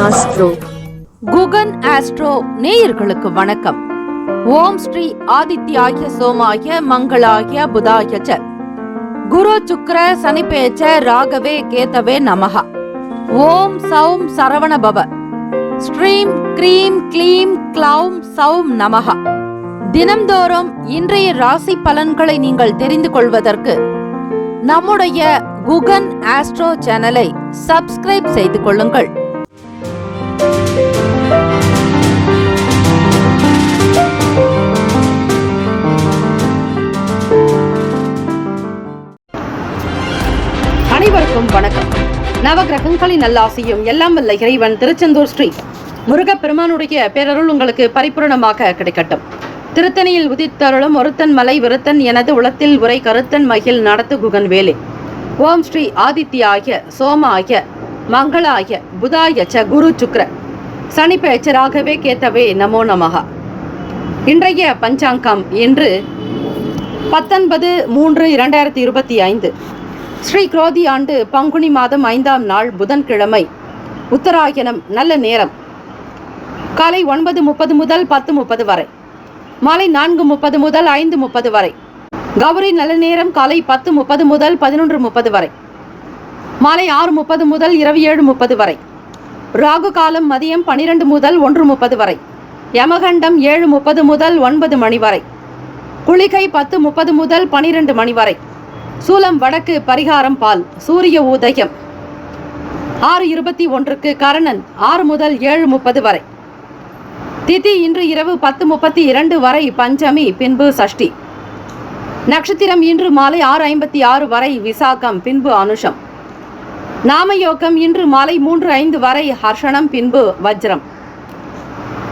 Astro. Guhan astro நேயர்களுக்கு வணக்கம். ஓம் ஸ்ரீ ஆதித்யாய சோமாய மங்களாய புதாய ச குரு சுக்ர சனிபேச்ச ராகவே கேதவே நமஹ. ஓம் சௌம் சரவண பவ. ஸ்ரீம் க்ரீம் க்ளீம் க்ளௌம் சௌம் நமஹ. தினம்தோறும் இன்றைய ராசி பலன்களை நீங்கள் தெரிந்து கொள்வதற்கு நம்முடைய குகன் ஆஸ்ட்ரோ சேனலை சப்ஸ்கிரைப் செய்து கொள்ளுங்கள். அனைவருக்கும் வணக்கம். நவகிரகங்களின் நல்லாசியும் எல்லாம் வல்ல இறைவன் திருச்செந்தூர் ஸ்ரீ முருகப்பெருமானுடைய பேரருள் உங்களுக்கு பரிபூரணமாக கிடைக்கட்டும். திருத்தணியில் உதித்தருளும் ஒருத்தன் மலை விருத்தன் எனது உளத்தில் உரை கருத்தன் மகிழ் நடத்து குகன் வேலே. ஓம் ஸ்ரீ ஆதித்யாய சோமாய மங்களாய புதாய ச குரு சுக்ர சனிப்பேச்சராகவே கேத்தவே நமோ நமஹ. இன்றைய பஞ்சாங்கம் இன்று 19/3/2025 ஸ்ரீ குரோதி ஆண்டு பங்குனி மாதம் 5ஆம் நாள் புதன்கிழமை, உத்தராயணம். நல்ல நேரம் காலை 9:30 முதல் 10:30 வரை, மாலை 4:30 முதல் 5:30 வரை. கௌரி நல்ல நேரம் காலை 10:30 முதல் 11:30 வரை, மாலை 6:30 முதல் இரவு 7:30 வரை. ராகு காலம் மதியம் 12 முதல் 1:30 வரை. யமகண்டம் 7:30 முதல் 9 மணி வரை. குளிகை 10:30 முதல் 12 மணி வரை. சூலம் வடக்கு, பரிகாரம் பால். சூரிய உதயம் 6:21க்கு, கரணன் 6 முதல் 7:30 வரை. திதி இன்று இரவு 10:32 வரை பஞ்சமி, பின்பு சஷ்டி. நட்சத்திரம் இன்று மாலை 6:56 வரை விசாகம், பின்பு அனுஷம். நாமயோகம் இன்று மாலை 3:05 வரை ஹர்ஷணம், பின்பு வஜ்ரம்.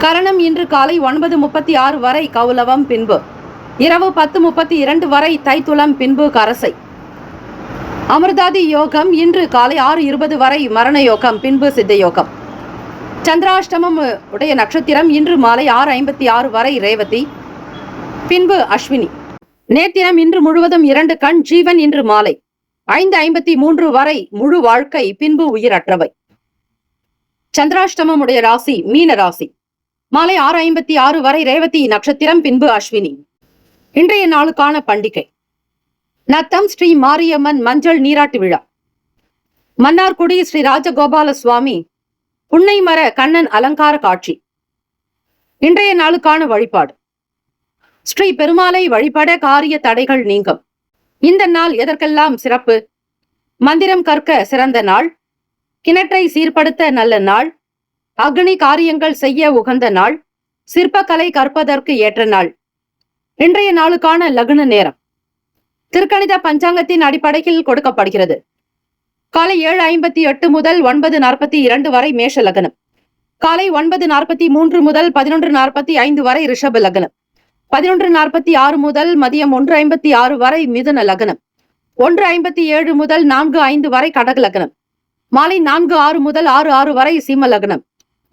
கரணம் இன்று காலை 9:36 வரை கௌலவம், பின்பு இரவு 10:32 வரை தைத்துளம், பின்பு கரசை. அமிர்தாதி யோகம் இன்று காலை 6:20 வரை மரண யோகம், பின்பு சித்த யோகம். சந்திராஷ்டமம் உடைய நட்சத்திரம் இன்று மாலை 6:56 வரை ரேவதி, பின்பு அஸ்வினி. நேத்திரம் இன்று முழுவதும் 2 கண், ஜீவன் இன்று மாலை 5:53 வரை முழு வாழ்க்கை, பின்பு உயிரற்றவை. சந்திராஷ்டமம் உடைய ராசி மீன ராசி. மாலை 6:56 வரை ரேவதி நட்சத்திரம், பின்பு அஸ்வினி. இன்றைய நாளுக்கான பண்டிகை நத்தம் ஸ்ரீ மாரியம்மன் மஞ்சள் நீராட்டு விழா. மன்னார்குடி ஸ்ரீ ராஜகோபால சுவாமி புன்னை மர கண்ணன் அலங்கார காட்சி. இன்றைய நாளுக்கான வழிபாடு ஸ்ரீ பெருமாளை வழிபட காரிய தடைகள் நீங்கும். இந்த நாள் எதற்கெல்லாம் சிறப்பு? மந்திரம் கற்க சிறந்த நாள், கிணற்றை சீர்படுத்த நல்ல நாள், அக்னி காரியங்கள் செய்ய உகந்த நாள், சிற்பக்கலை கற்பதற்கு ஏற்ற நாள். இன்றைய நாளுக்கான லக்ன நேரம் திருக்கணித பஞ்சாங்கத்தின் அடிப்படையில் கொடுக்கப்படுகிறது. காலை 7:58 முதல் 9:42 வரை மேஷ லக்னம். காலை 9:43 முதல் 11:45 வரை ரிஷப லக்னம். 11:46 முதல் மதியம் 1:56 வரை மிதுன லக்னம். 1:57 முதல் 4:05 வரை கடக லக்னம். மாலை 4:06 முதல் 6:06 வரை சிம்ம லக்னம்.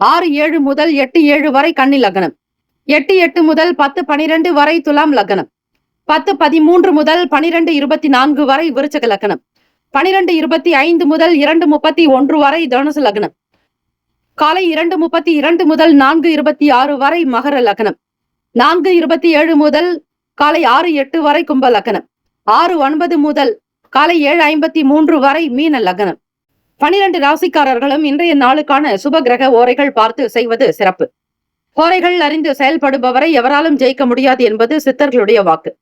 6:07 முதல் 8:07 வரை கன்னி லக்னம். 8:08 முதல் 10:12 வரை துலாம் லக்னம். 10:13 முதல் 12:24 வரை விருச்சக லக்னம். 12:25 முதல் 2:31 வரை தனுசு லக்னம். காலை 2:32 முதல் 4:26 வரை மகர லக்னம். 4:27 முதல் காலை 6:08 வரை கும்ப லக்னம். 6:09 முதல் காலை 7:53 வரை மீன லக்னம். 12 ராசிக்காரர்களும் இன்றைய நாளுக்கான சுப கிரக ஓரைகள் பார்த்து செய்வது சிறப்பு. ஓரைகள் அறிந்து செயல்படுபவரை எவராலும் ஜெயிக்க முடியாது என்பது சித்தர்களுடைய வாக்கு.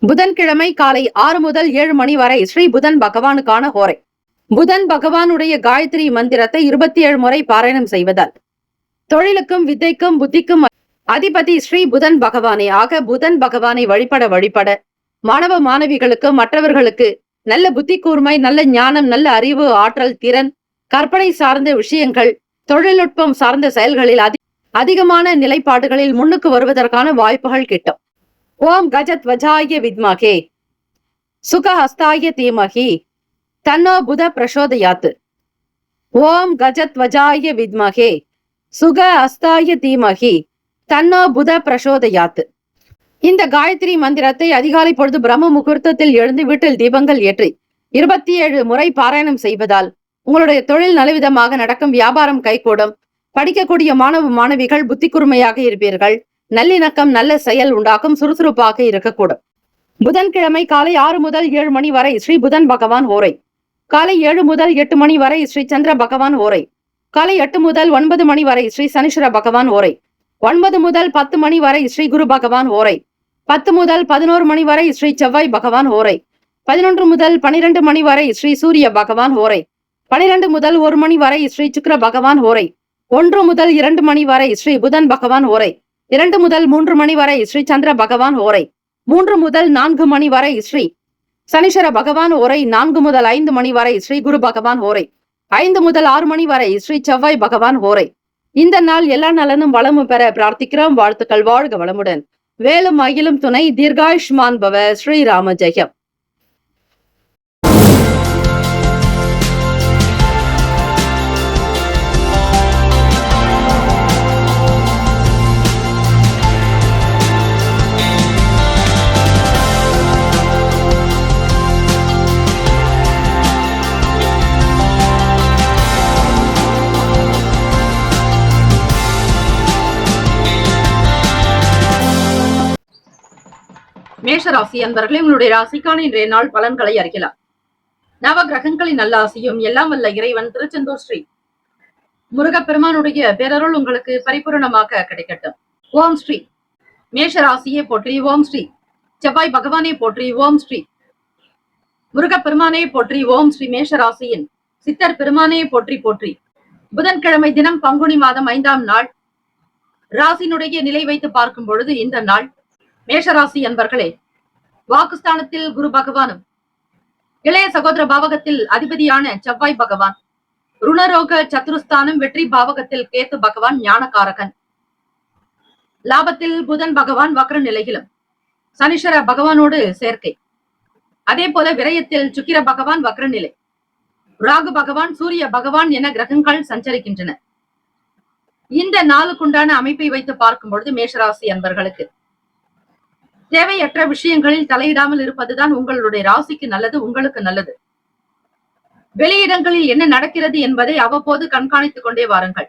புதன்கிழமை காலை 6 முதல் 7 மணி வரை ஸ்ரீ புதன் பகவானுக்கான ஹோரை. புதன் பகவானுடைய காயத்ரி மந்திரத்தை 27 முறை பாராயணம் செய்வதால் தொழிலுக்கும் வித்தைக்கும் புத்திக்கும் அதிபதி ஸ்ரீ புதன் பகவானே. ஆக புதன் பகவானை வழிபட மாணவ மாணவிகளுக்கு மற்றவர்களுக்கு நல்ல புத்தி கூர்மை, நல்ல ஞானம், நல்ல அறிவு, ஆற்றல், திறன், கற்பனை சார்ந்த விஷயங்கள், தொழில்நுட்பம் சார்ந்த செயல்களில் அதிகமான நிலைப்பாடுகளில் முன்னுக்கு வருவதற்கான வாய்ப்புகள் கிட்டும். ஓம் கஜத்வஜாய வித்மகே சுகஹஸ்தாய தீமஹி தன்னோ புத பிரசோதயாத். ஓம் கஜத்வஜாய வித்மகே சுகஹஸ்தாய தீமஹி தன்னோ புத பிரசோதயாத். இந்த காயத்ரி மந்திரத்தை அதிகாலை பொழுது பிரம்ம முகூர்த்தத்தில் எழுந்து வீட்டில் தீபங்கள் ஏற்றி 27 முறை பாராயணம் செய்வதால் உங்களுடைய தொழில் நலவிதமாக நடக்கும், வியாபாரம் கைகூடும். படிக்கக்கூடிய மாணவ மாணவிகள் புத்தி கூர்மையாக இருப்பீர்கள். நல்லிணக்கம், நல்ல செயல் உண்டாக்கும், சுறுசுறுப்பாக இருக்கக்கூடும். புதன்கிழமை காலை 6 முதல் 7 மணி வரை ஸ்ரீ புதன் பகவான் ஓரை. காலை 7 முதல் 8 மணி வரை ஸ்ரீ சந்திர பகவான் ஓரை. காலை 8 முதல் 9 மணி வரை ஸ்ரீ சனீஸ்வர பகவான் ஓரை. 9 முதல் 10 மணி வரை ஸ்ரீ குரு பகவான் ஓரை. 10 முதல் 11 மணி வரை ஸ்ரீ செவ்வாய் பகவான் ஓரை. 11 முதல் 12 மணி வரை ஸ்ரீ சூரிய பகவான் ஓரை. 12 முதல் 1 மணி வரை ஸ்ரீ சுக்கிர பகவான் ஓரை. 1 முதல் 2 மணி வரை ஸ்ரீ புதன் பகவான் ஓரை. 2 முதல் 3 மணி வரை ஸ்ரீ சந்திர பகவான் ஓரை. 3 முதல் 4 மணி வரை ஸ்ரீ சனீஸ்வர பகவான் ஓரை. 4 முதல் 5 மணி வரை ஸ்ரீ குரு பகவான் ஓரை. 5 முதல் 6 மணி வரை ஸ்ரீ செவ்வாய் பகவான் ஓரை. இந்த நாள் எல்லா நலனும் வளமும் பெற பிரார்த்திக்கிறோம். வாழ்த்துக்கள். வாழ்க வளமுடன். வேலும் அகிலும் துணை. தீர்காயுஷ்மான் பவ. ஸ்ரீராம ஜெயம். மேஷராசி அன்பர்களே, உங்களுடைய ராசிக்கான இன்றைய நாள் பலன்களை அறிக்கலாம். நவ கிரகங்களின் நல்ல ஆசியும் எல்லாம் வல்ல இறைவன் திருச்செந்தூர் ஸ்ரீ முருகப்பெருமானுடைய பேரருள் உங்களுக்கு பரிபூரணமாக கிடைக்கட்டும். ஓம் ஸ்ரீ மேஷராசியை போற்றி. ஓம் ஸ்ரீ செவ்வாய் பகவானை போற்றி. ஓம் ஸ்ரீ முருகப்பெருமானை போற்றி. ஓம் ஸ்ரீ மேஷராசியின் சித்தர் பெருமானை போற்றி போற்றி. புதன்கிழமை தினம் பங்குனி மாதம் 5ஆம் நாள். ராசினுடைய நிலை வைத்து பார்க்கும் பொழுது இந்த நாள் மேஷராசி அன்பர்களே, வாக்குஸ்தானத்தில் குரு பகவானும், இளைய சகோதர பாவகத்தில் அதிபதியான செவ்வாய் பகவான், ருணரோக சத்துருஸ்தானம் வெற்றி பாவகத்தில் கேத்து பகவான் ஞானகாரகன், லாபத்தில் புதன் பகவான் வக்ர நிலையிலும் சனீஸ்வர பகவானோடு சேர்க்கை, அதே போல விரயத்தில் சுக்கிர பகவான் வக்ர நிலை, ராகு பகவான் சூரிய பகவான் என கிரகங்கள் சஞ்சரிக்கின்றன. இந்த நாளுக்குண்டான அமைப்பை வைத்து பார்க்கும் பொழுது மேஷராசி அன்பர்களுக்கு தேவையற்ற விஷயங்களில் தலையிடாமல் இருப்பதுதான் உங்களுடைய ராசிக்கு நல்லது, உங்களுக்கு நல்லது. வெளியிடங்களில் என்ன நடக்கிறது என்பதை அவ்வப்போது கண்காணித்துக் கொண்டே வாருங்கள்.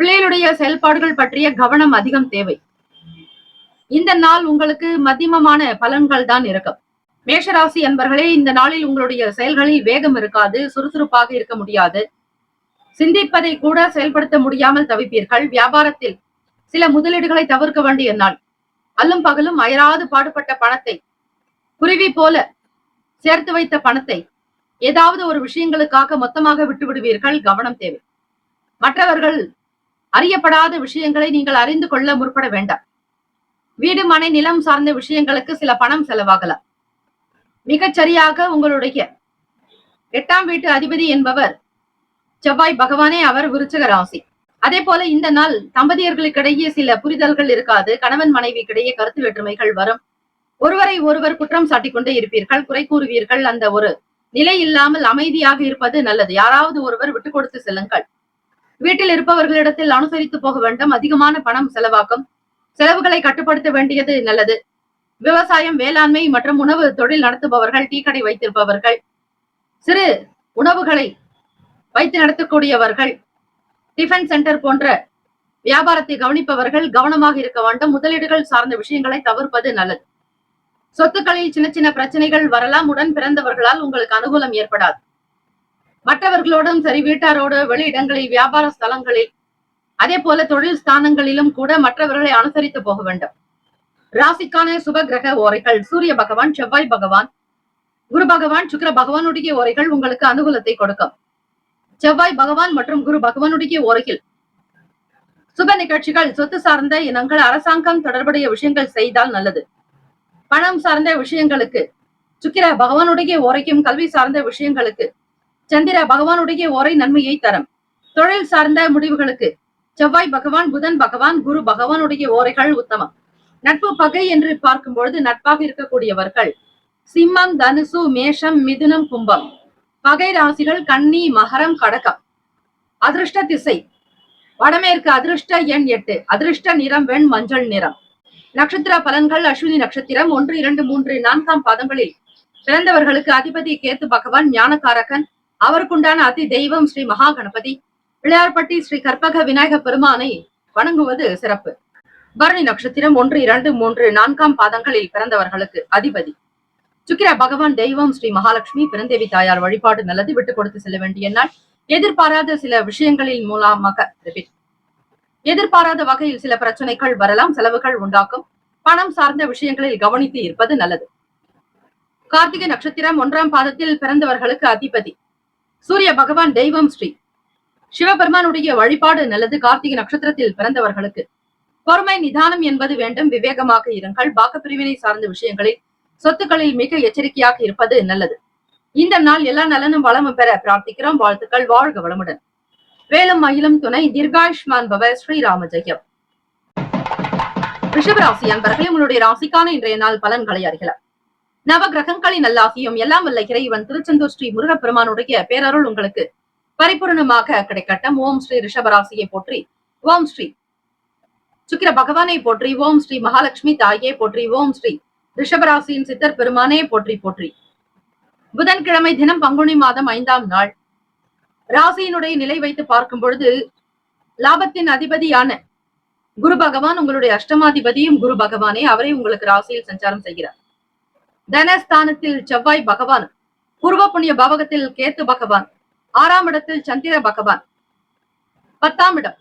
பிள்ளைகளுடைய செயல்பாடுகள் பற்றிய கவனம் அதிகம் தேவை. இந்த நாள் உங்களுக்கு மத்தியமமான பலன்கள் தான் இருக்கும். மேஷராசி அன்பர்களே, இந்த நாளில் உங்களுடைய செயல்களில் வேகம் இருக்காது, சுறுசுறுப்பாக இருக்க முடியாது. சிந்திப்பதை கூட செயல்படுத்த முடியாமல் தவிப்பீர்கள். வியாபாரத்தில் சில முதலீடுகளை தவிர்க்க வேண்டிய நாள். அல்லும் பகலும் அயராது பாடுபட்ட பணத்தை, குருவி போல சேர்த்து வைத்த பணத்தை ஏதாவது ஒரு விஷயங்களுக்காக மொத்தமாக விட்டு விடுவீர்கள். கவனம் தேவை. மற்றவர்கள் அறியப்படாத விஷயங்களை நீங்கள் அறிந்து கொள்ள முற்பட வேண்டாம். வீடு மனை நிலம் சார்ந்த விஷயங்களுக்கு சில பணம் செலவாகலாம். மிகச் சரியாக உங்களுடைய 8ஆம் வீட்டு அதிபதி என்பவர் செவ்வாய் பகவானே. அவர் விருச்சிக ராசி. அதே போல இந்த நாள் தம்பதியர்களுக்கிடையே சில புரிதல்கள் இருக்காது. கணவன் மனைவிக்கிடையே கருத்து வேற்றுமைகள் வரும். ஒருவரை ஒருவர் குற்றம் சாட்டிக் கொண்டே இருப்பீர்கள், குறை கூறுவீர்கள். அந்த ஒரு நிலை இல்லாமல் அமைதியாக இருப்பது நல்லது. யாராவது ஒருவர் விட்டுக் கொடுத்து செல்லுங்கள். வீட்டில் இருப்பவர்களிடத்தில் அனுசரித்து போக வேண்டும். அதிகமான பணம் செலவாக்கும். செலவுகளை கட்டுப்படுத்த வேண்டியது நல்லது. விவசாயம், வேளாண்மை மற்றும் உணவு தொழில் நடத்துபவர்கள், டீ கடை வைத்திருப்பவர்கள், சிறு உணவுகளை வைத்து நடத்தக்கூடியவர்கள், டிஃபன் சென்டர் போன்ற வியாபாரத்தை கவனிப்பவர்கள் கவனமாக இருக்க வேண்டும். முதலீடுகள் சார்ந்த விஷயங்களை தவிர்ப்பது நல்லது. சொத்துக்களில் சின்ன சின்ன பிரச்சனைகள் வரலாம். உடன் பிறந்தவர்களால் உங்களுக்கு அனுகூலம் ஏற்படாது. மற்றவர்களோடும் சரி, வீட்டாரோடு, வெளியிடங்களில், வியாபார ஸ்தலங்களில், அதே போல தொழில் ஸ்தானங்களிலும் கூட மற்றவர்களை அனுசரித்து போக வேண்டும். ராசிக்கான சுப கிரக ஓரைகள்: சூரிய பகவான், செவ்வாய் பகவான், குரு பகவான், சுக்கிர பகவானுடைய ஓரைகள் உங்களுக்கு அனுகூலத்தை கொடுக்கும். செவ்வாய் பகவான் மற்றும் குரு பகவானுடைய ஓரையில் சுப நிகழ்ச்சிகள், சொத்து சார்ந்த இனங்கள், அரசாங்கம் தொடர்புடைய விஷயங்கள் செய்தால் நல்லது. பணம் சார்ந்த விஷயங்களுக்கு சுக்கிர பகவானுடைய ஓரைக்கும், கல்வி சார்ந்த விஷயங்களுக்கு சந்திர பகவானுடைய ஓரை நன்மையை தரும். தொழில் சார்ந்த முடிவுகளுக்கு செவ்வாய் பகவான், புதன் பகவான், குரு பகவானுடைய ஓரைகள் உத்தமம். நட்பு பகை என்று பார்க்கும் பொழுது நட்பாக இருக்கக்கூடியவர்கள் சிம்மம், தனுசு, மேஷம், மிதுனம், கும்பம். பகை ராசிகள் கன்னி, மகரம், கடகம். அதிர்ஷ்ட திசை வடமேற்கு. அதிர்ஷ்ட எண் 8. அதிர்ஷ்ட நிறம் வெண் மஞ்சள் நிறம். நட்சத்திர பலன்கள்: அஸ்வினி நட்சத்திரம் 1, 2, 3, 4ஆம் பாதங்களில் பிறந்தவர்களுக்கு அதிபதி கேத்து பகவான் ஞானகாரகன். அவருக்குண்டான அதி தெய்வம் ஸ்ரீ மகா கணபதி, பிள்ளையார்பட்டி ஸ்ரீ கற்பக விநாயக பெருமானை வணங்குவது சிறப்பு. பரணி நட்சத்திரம் 1, 2, 3, 4ஆம் பாதங்களில் பிறந்தவர்களுக்கு அதிபதி சுக்கிர பகவான், தெய்வம் ஸ்ரீ மகாலட்சுமி, பிறந்தேவி தாயார் வழிபாடு நல்லது. விட்டுக் கொடுத்து செல்ல வேண்டிய நாள். எதிர்பாராத சில விஷயங்களின் மூலமாக எதிர்பாராத வகையில் சில பிரச்சனைகள் வரலாம், செலவுகள் உண்டாக்கும். பணம் சார்ந்த விஷயங்களில் கவனித்து இருப்பது நல்லது. கார்த்திகை நட்சத்திரம் 1ஆம் பாதத்தில் பிறந்தவர்களுக்கு அதிபதி சூரிய பகவான், தெய்வம் ஸ்ரீ சிவபெருமானுடைய வழிபாடு நல்லது. கார்த்திகை நட்சத்திரத்தில் பிறந்தவர்களுக்கு பொறுமை, நிதானம் என்பது வேண்டும். விவேகமாக இருங்கள். பாக்க பிரிவினை சார்ந்த விஷயங்களில், சொத்துக்களில் மிக எச்சரிக்கையாக இருப்பது நல்லது. இந்த நாள் எல்லா நலனும் வளமும் பெற பிரார்த்திக்கிறோம். வாழ்த்துக்கள். வாழ்க வளமுடன். வேலும் மயிலும் துணை. தீர்காயுஷ்மான் பவ. ஸ்ரீராம ஜெயம். ரிஷபராசி அன்பர்களே, உங்களுடைய ராசிக்கான இன்றைய நாள் பலன்களை அறியலாம். நவ கிரகங்களின் நல்லாசியும் எல்லாம் வல்ல இறைவன் திருச்செந்தூர் ஸ்ரீ முருகப்பெருமானுடைய பேரருள் உங்களுக்கு பரிபூர்ணமாக கிடைக்கட்டும். ஓம் ஸ்ரீ ரிஷபராசியை போற்றி. ஓம் ஸ்ரீ சுக்கிர பகவானை போற்றி. ஓம் ஸ்ரீ மகாலட்சுமி தாயே போற்றி. ஓம் ஸ்ரீ ரிஷபராசியின் சித்தர் பெருமானே போற்றி போற்றி. புதன்கிழமை தினம் பங்குனி மாதம் 5ஆம் நாள். ராசியினுடைய நிலை வைத்து பார்க்கும் பொழுது லாபத்தின் அதிபதியான குரு பகவான், உங்களுடைய அஷ்டமாதிபதியும் குரு பகவானே, அவரே உங்களுக்கு ராசியில் சஞ்சாரம் செய்கிறார். தனஸ்தானத்தில் செவ்வாய் பகவான், பூர்வ புண்ணிய பாவகத்தில் கேத்து பகவான், 6ஆம் இடத்தில் சந்திர பகவான், 10ஆம் இடம்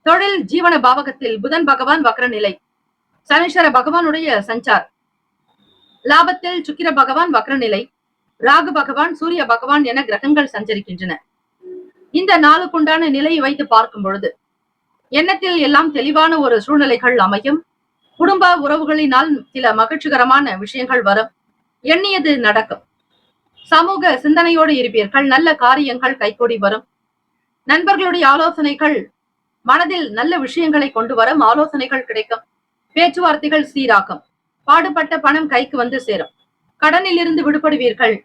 தொழில் ஜீவன பாவகத்தில் புதன் பகவான் வக்ர நிலை, சனீஸ்வர பகவானுடைய சஞ்சார், லாபத்தில் சுக்கிர பகவான் வக்ர நிலை, ராகு பகவான், சூரிய பகவான் என கிரகங்கள் சஞ்சரிக்கின்றன. இந்த நாளுக்குண்டான நிலையை வைத்து பார்க்கும் பொழுது எண்ணத்தில் எல்லாம் தெளிவான ஒரு சூழ்நிலைகள் அமையும். குடும்ப உறவுகளினால் சில மகிழ்ச்சிகரமான விஷயங்கள் வரும். எண்ணியது நடக்கும். சமூக சிந்தனையோடு இருப்பீர்கள். நல்ல காரியங்கள் கைகூடி வரும். நண்பர்களுடைய ஆலோசனைகள் மனதில் நல்ல விஷயங்களை கொண்டு வரும். ஆலோசனைகள் கிடைக்கும். பேச்சுவார்த்தைகள் சீராகும். பாடுபட்ட பணம் கைக்கு வந்து சேரும். கடனில் இருந்து விடுபடுவீர்கள்.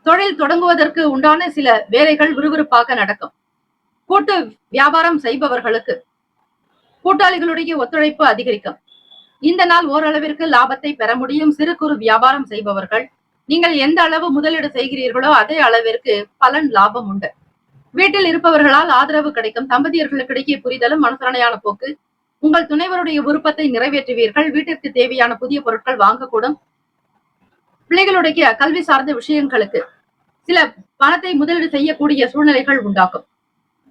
தொழில் தொடங்குவதற்கு உண்டான சில வேலைகள் விறுவிறுப்பாக நடக்கும். கூட்டு வியாபாரம் செய்பவர்களுக்கு கூட்டாளிகளுடைய ஒத்துழைப்பு அதிகரிக்கும். இந்த நாள் ஓரளவிற்கு லாபத்தை பெற முடியும். சிறு குறு வியாபாரம் செய்பவர்கள், நீங்கள் எந்த அளவு முதலீடு செய்கிறீர்களோ அதே அளவிற்கு பலன் லாபம் உண்டு. வீட்டில் இருப்பவர்களால் ஆதரவு கிடைக்கும். தம்பதியர்களுக்கிடையே புரிதலும் அனுசரணையான போக்கு. உங்கள் துணைவருடைய விருப்பத்தை நிறைவேற்றுவீர்கள். வீட்டிற்கு தேவையான புதிய பொருட்கள் வாங்கக்கூடும். பிள்ளைகளுடைய கல்வி சார்ந்த விஷயங்களுக்கு சில பணத்தை முதலீடு செய்யக்கூடிய சூழ்நிலைகள் உண்டாகும்.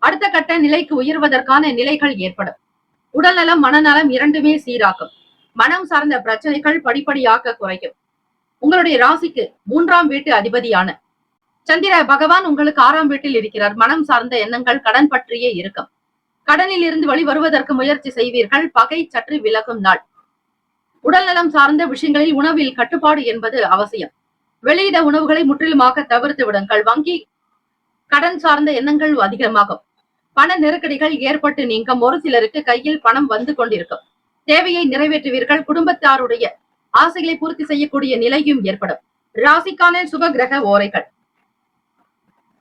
அடுத்த கட்ட நிலைக்கு உயர்வதற்கான நிலைகள் ஏற்படும். உடல்நலம், மனநலம் இரண்டுமே சீராக்கும். மனம் சார்ந்த பிரச்சனைகள் படிப்படியாக குறைக்கும். உங்களுடைய ராசிக்கு 3ஆம் வீட்டு அதிபதியான சந்திர பகவான் உங்களுக்கு 6ஆம் வீட்டில் இருக்கிறார். மனம் சார்ந்த எண்ணங்கள் கடன் பற்றியே இருக்கும். கடனில் இருந்து வெளிவருவதற்கு முயற்சி செய்வீர்கள். பகை சற்று விலகும் நாள். உடல்நலம் சார்ந்த விஷயங்களில் உணவில் கட்டுப்பாடு என்பது அவசியம். வெளியிட உணவுகளை முற்றிலுமாக தவிர்த்து விடுங்கள். வங்கி கடன் சார்ந்த எண்ணங்கள் அதிகமாகும். பண நெருக்கடிகள் ஏற்பட்டு நீங்கும். ஒரு சிலருக்கு கையில் பணம் வந்து கொண்டிருக்கும். தேவையை நிறைவேற்றுவீர்கள். குடும்பத்தாருடைய ஆசைகளை பூர்த்தி செய்யக்கூடிய நிலையும் ஏற்படும். ராசிக்கான சுப கிரக ஓரைகள்: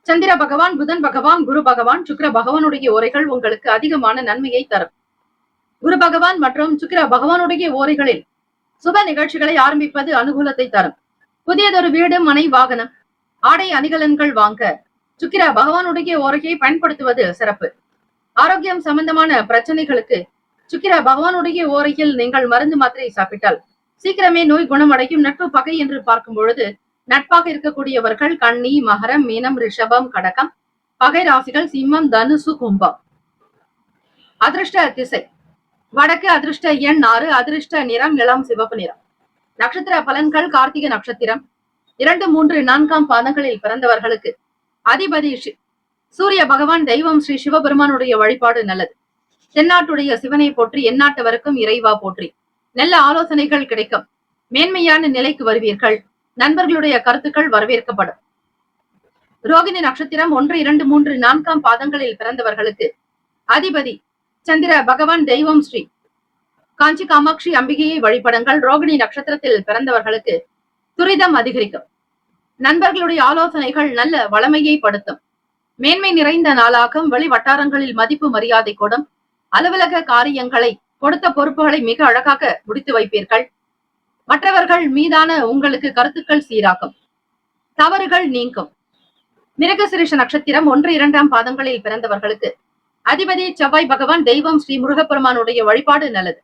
சந்திர பகவான், புதன் பகவான், குரு பகவான், சுக்கிர பகவானுடைய ஓரைகள் உங்களுக்கு அதிகமான நன்மையை தரும். குரு பகவான் மற்றும் சுக்கிர பகவானுடைய ஓரைகளில் சுப நிகழ்ச்சிகளை ஆரம்பிப்பது அனுகூலத்தை தரும். புதியதொரு வீடு, மனை, வாகனம், ஆடை அணிகலன்கள் வாங்க சுக்கிர பகவானுடைய ஓரையை பயன்படுத்துவது சிறப்பு. ஆரோக்கியம் சம்பந்தமான பிரச்சனைகளுக்கு சுக்கிர பகவானுடைய ஓரையில் நீங்கள் மருந்து மாத்திரை சாப்பிட்டால் சீக்கிரமே நோய் குணமடையும். நட்பு பகை என்று பார்க்கும் பொழுது நட்பாக இருக்கக்கூடியவர்கள் கன்னி, மகரம், மீனம், ரிஷபம், கடகம். பகை ராசிகள் சிம்மம், தனுசு, கும்பம். அதிர்ஷ்ட திசை வடக்கு. அதிர்ஷ்ட எண் 6. அதிர்ஷ்ட நிறம் இளம் சிவப்பு நிறம். நட்சத்திர பலன்கள்: கார்த்திகை நட்சத்திரம் 2, 3, 4ஆம் பாதங்களில் பிறந்தவர்களுக்கு அதிபதி சூரிய பகவான், தெய்வம் ஸ்ரீ சிவபெருமானுடைய வழிபாடு நல்லது. தென்னாட்டுடைய சிவனை போற்றி. எந்நாட்டவருக்கும் இறைவா போற்றி. நல்ல ஆலோசனைகள் கிடைக்கும். மேன்மையான நிலைக்கு வருவீர்கள். நண்பர்களுடைய கருத்துக்கள் வரவேற்கப்படும். ரோகிணி நட்சத்திரம் 1, 2, 3, 4ஆம் பாதங்களில் பிறந்தவர்களுக்கு அதிபதி சந்திர பகவான், தெய்வம் ஸ்ரீ காஞ்சி காமாட்சி அம்பிகையை வழிபடுங்கள். ரோகிணி நட்சத்திரத்தில் பிறந்தவர்களுக்கு துரிதம் அதிகரிக்கும். நண்பர்களுடைய ஆலோசனைகள் நல்ல வளமையை படுத்தும். மேன்மை நிறைந்த நாளாகும். வெளி வட்டாரங்களில் மதிப்பு மரியாதை கூடும். அலுவலக காரியங்களை, கொடுத்த பொறுப்புகளை மிக அழகாக முடித்து வைப்பீர்கள். மற்றவர்கள் மீதான உங்களுக்கு கருத்துக்கள் சீராகும். தவறுகள் நீங்கும். மிருகசிரிஷ நட்சத்திரம் 1, 2 பாதங்களில் பிறந்தவர்களுக்கு அதிபதி செவ்வாய் பகவான், தெய்வம் ஸ்ரீ முருகப்பெருமானுடைய வழிபாடு நல்லது.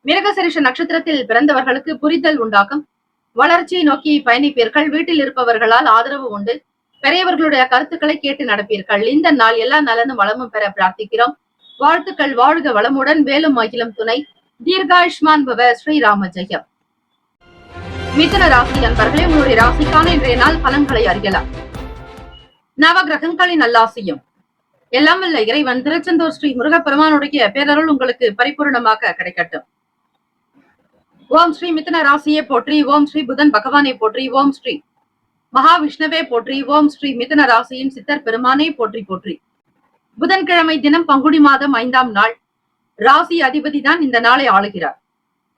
மிருகசிரிஷ நட்சத்திரத்தில் பிறந்தவர்களுக்கு புரிதல் உண்டாகும். வளர்ச்சியை நோக்கி பயணிப்பீர்கள். வீட்டில் இருப்பவர்களால் ஆதரவு உண்டு. பெரியவர்களுடைய கருத்துக்களை கேட்டு நடப்பீர்கள். இந்த நாள் எல்லா நலனும் வளமும் பெற பிரார்த்திக்கிறோம். வாழ்த்துக்கள். வாழ்க வளமுடன். வேலும் மகிழும் துணை. தீர்காயுஷ்மான் பவ. ஸ்ரீராம ஜெயம். மிதுன ராசி அன்பர்களே, உங்களுடைய ராசிக்கான இன்றைய நாள் பலன்களை அறியலாம். நவ கிரகங்களின் நல்லாசியும் எல்லாம் வல்ல இறைவன் திருச்செந்தூர் ஸ்ரீ முருகப்பெருமானுடைய பேரருள் உங்களுக்கு பரிபூர்ணமாக கிடைக்கட்டும். ஓம் ஸ்ரீ மிதுன ராசியை போற்றி. ஓம் ஸ்ரீ புதன் பகவானை போற்றி. ஓம் ஸ்ரீ மகாவிஷ்ணுவே போற்றி. ஓம் ஸ்ரீ மிதுன ராசியின் சித்தர் பெருமானை போற்றி போற்றி. புதன்கிழமை தினம் பங்குனி மாதம் 5ஆம் நாள். ராசி அதிபதி தான் இந்த நாளை ஆளுகிறார்.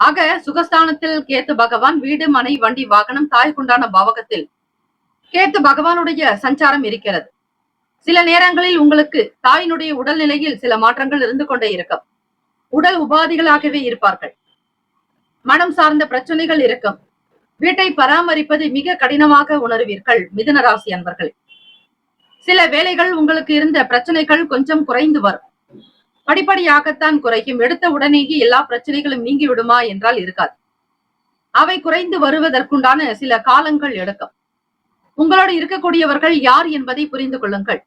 ஆக சுகஸ்தானத்தில் கேத்து பகவான், வீடு மனை வண்டி வாகனம் தாய்க்குண்டான பாவகத்தில் கேத்து பகவானுடைய சஞ்சாரம் இருக்கிறது. சில நேரங்களில் உங்களுக்கு தாயினுடைய உடல்நிலையில் சில மாற்றங்கள் இருந்து கொண்டே இருக்கும். உடல் உபாதிகளாகவே இருப்பார்கள். மனம் சார்ந்த பிரச்சனைகள் இருக்கும். வீட்டை பராமரிப்பது மிக கடினமாக உணர்வீர்கள் மிதுன ராசி அன்பர்கள். சில வேளைகள் உங்களுக்கு இருந்த பிரச்சனைகள் கொஞ்சம் குறைந்து வரும். படிப்படியாகத்தான் குறையும். எடுத்த உடனேயே எல்லா பிரச்சனைகளும் நீங்கி விடுமா என்றால் இருக்காது. அவை குறைந்து வருவதற்குண்டான சில காலங்கள் எடுக்கும். உங்களோடு இருக்கக்கூடியவர்கள் யார் என்பதை புரிந்து கொள்ளுங்கள்.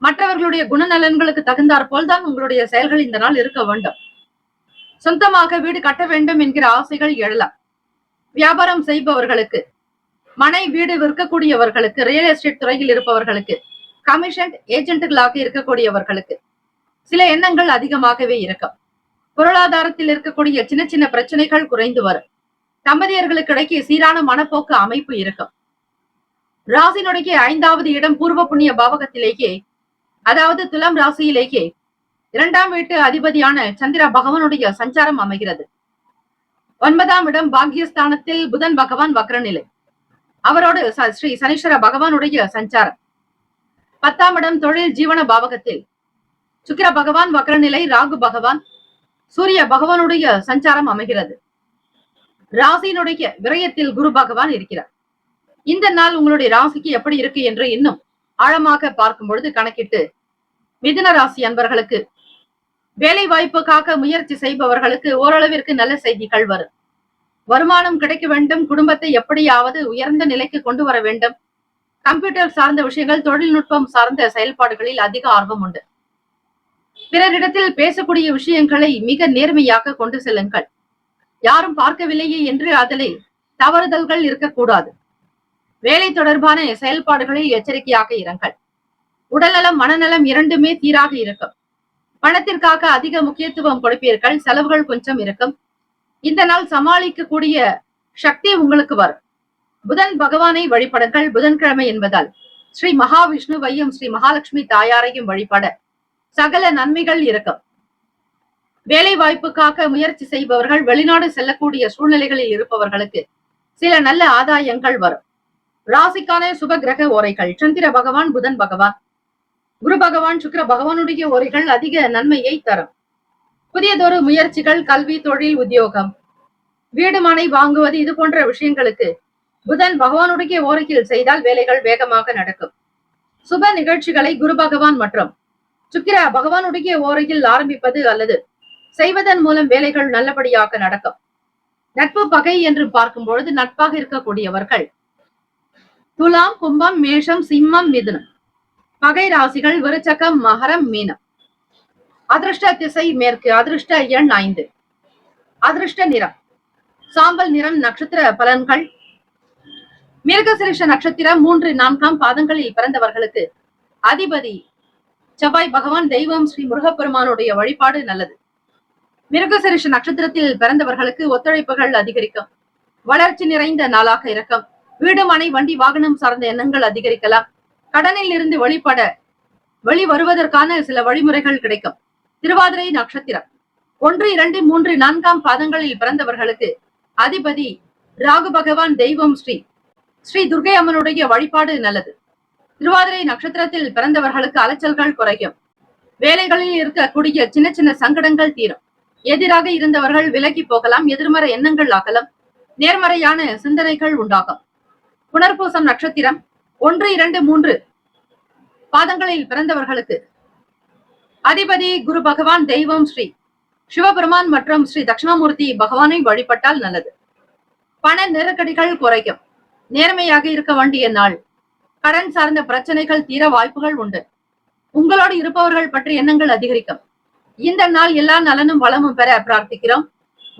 மற்றவர்களுடைய குணநலன்களுக்கு தகுந்தாற் போல்தான் உங்களுடைய செயல்கள் இந்த நாள் இருக்க வேண்டும். சொந்தமாக வீடு கட்ட வேண்டும் என்கிற ஆசைகள் எழலாம். வியாபாரம் செய்பவர்களுக்கு, மனை வீடு விற்கக்கூடியவர்களுக்கு, ரியல் எஸ்டேட் துறையில் இருப்பவர்களுக்கு, கமிஷன் ஏஜென்ட்டுகளாக இருக்கக்கூடியவர்களுக்கு சில எண்ணங்கள் அதிகமாகவே இருக்கும். பொருளாதாரத்தில் இருக்கக்கூடிய சின்ன சின்ன பிரச்சனைகள் குறைந்து வரும். தம்பதியர்களுக்கு இடையே சீரான மனப்போக்கு அமைப்பு இருக்கும். ராசினுடைய 5வது இடம் பூர்வ புண்ணிய பாவகத்திலேயே, அதாவது துலாம் ராசியிலேயே 2ஆம் வீட்டு அதிபதியான சந்திர பகவானுடைய சஞ்சாரம் அமைகிறது. 9ஆம் இடம் பாக்யஸ்தானத்தில் புதன் பகவான் வக்ரநிலை. அவரோடு ஸ்ரீ சனீஸ்வர பகவானுடைய சஞ்சாரம். 10ஆம் இடம் தொழில் ஜீவன பாவகத்தில் சுக்கிர பகவான் வக்ரநிலை. ராகு பகவான், சூரிய பகவானுடைய சஞ்சாரம் அமைகிறது. ராசியினுடைய விரயத்தில் குரு பகவான் இருக்கிறார். இந்த நாள் உங்களுடைய ராசிக்கு எப்படி இருக்கு என்று இன்னும் ஆழமாக பார்க்கும் பொழுது கணக்கிட்டு மிதுன ராசி அன்பர்களுக்கு, வேலை வாய்ப்புக்காக முயற்சி செய்பவர்களுக்கு ஓரளவிற்கு நல்ல செய்திகள் வரும். வருமானம் கிடைக்க வேண்டும். குடும்பத்தை எப்படியாவது உயர்ந்த நிலைக்கு கொண்டு வர வேண்டும். கம்ப்யூட்டர் சார்ந்த விஷயங்கள், தொழில்நுட்பம் சார்ந்த செயல்பாடுகளில் அதிக ஆர்வம் உண்டு. பிறரிடத்தில் பேசக்கூடிய விஷயங்களை மிக நேர்மையாக கொண்டு செல்லுங்கள். யாரும் பார்க்கவில்லையே என்று அதிலே தவறுதல்கள் இருக்கக்கூடாது. வேலை தொடர்பான செயல்பாடுகளில் எச்சரிக்கையாக இருங்கள். உடல்நலம் மனநலம் இரண்டுமே சீராக இருக்கும். பணத்திற்காக அதிக முக்கியத்துவம் கொடுப்பீர்கள். செலவுகள் கொஞ்சம் இருக்கும். இந்த நாள் சமாளிக்கக்கூடிய சக்தி உங்களுக்கு வரும். புதன் பகவானை வழிபடுங்கள். புதன்கிழமை என்பதால் ஸ்ரீ மகாவிஷ்ணுவையும் ஸ்ரீ மகாலட்சுமி தாயாரையும் வழிபட சகல நன்மைகள் இருக்கும். வேலை வாய்ப்புக்காக முயற்சி செய்பவர்கள், வெளிநாடு செல்லக்கூடிய சூழ்நிலைகளில் இருப்பவர்களுக்கு சில நல்ல ஆதாயங்கள் வரும். ராசிக்கான சுப கிரக ஓரைகள்: சந்திர பகவான், புதன் பகவான், குரு பகவான், சுக்கிர பகவானுடைய ஓரைகள் அதிக நன்மையை தரும். புதியதொரு முயற்சிகள், கல்வி, தொழில், உத்தியோகம், வீடு மனை வாங்குவது, இது போன்ற விஷயங்களுக்கு புதன் பகவானுடைய ஓரையில் செய்தால் வேலைகள் வேகமாக நடக்கும். சுப நிகழ்ச்சிகளை குரு பகவான் மற்றும் சுக்கிர பகவானுடைய ஓரையில் ஆரம்பிப்பது அல்லது செய்வதன் மூலம் வேலைகள் நல்லபடியாக நடக்கும். நட்பு பகை என்று பார்க்கும் பொழுது நட்பாக இருக்கக்கூடியவர்கள் துலாம், கும்பம், மேஷம், சிம்மம், மிதுனம். பகை ராசிகள் விருச்சகம், மகரம், மீனம். அதிர்ஷ்ட திசை மேற்கு. அதிர்ஷ்ட எண் 5. அதிர்ஷ்ட நிறம் சாம்பல் நிறம். நட்சத்திர பலன்கள்: மிருகசிரிஷ நட்சத்திரம் 3, 4 பாதங்களில் பிறந்தவர்களுக்கு அதிபதி செவ்வாய் பகவான், தெய்வம் ஸ்ரீ முருகப்பெருமானுடைய வழிபாடு நல்லது. மிருகசிரிஷ நட்சத்திரத்தில் பிறந்தவர்களுக்கு ஒத்துழைப்புகள் அதிகரிக்கும். வளர்ச்சி நிறைந்த நாளாக இருக்கும். வீடு மனை வண்டி வாகனம் சார்ந்த எண்ணங்கள் அதிகரிக்கலாம். கடனில் இருந்து வெளி வருவதற்கான சில வழிமுறைகள் கிடைக்கும். திருவாதிரை நட்சத்திரம் 1, 2, 3, 4 பாதங்களில் பிறந்தவர்களுக்கு அதிபதி ராகு பகவான், தெய்வம் ஸ்ரீ துர்கை அம்மனுடைய வழிபாடு நல்லது. திருவாதிரை நட்சத்திரத்தில் பிறந்தவர்களுக்கு அலைச்சல்கள் குறையும். வேலைகளில் இருக்கக்கூடிய சின்ன சின்ன சங்கடங்கள் தீரும். எதிராக இருந்தவர்கள் விலகி போகலாம். எதிர்மறை எண்ணங்கள் ஆகலாம். நேர்மறையான சிந்தனைகள் உண்டாகும். புனர்பூசம் நட்சத்திரம் 1, 2, 3 பாதங்களில் பிறந்தவர்களுக்கு அதிபதி குரு பகவான், தெய்வம் ஸ்ரீ சிவபெருமான் மற்றும் ஸ்ரீ தட்சிணாமூர்த்தி பகவானை வழிபட்டால் நல்லது. பண நெருக்கடிகள் குறையும். நேர்மையாக இருக்க வேண்டிய நாள். கடன் சார்ந்த பிரச்சனைகள் தீர வாய்ப்புகள் உண்டு. உங்களோடு இருப்பவர்கள் பற்றி எண்ணங்கள் அதிகரிக்கும். இந்த நாள் எல்லா நலனும் வளமும் பெற பிரார்த்திக்கிறோம்.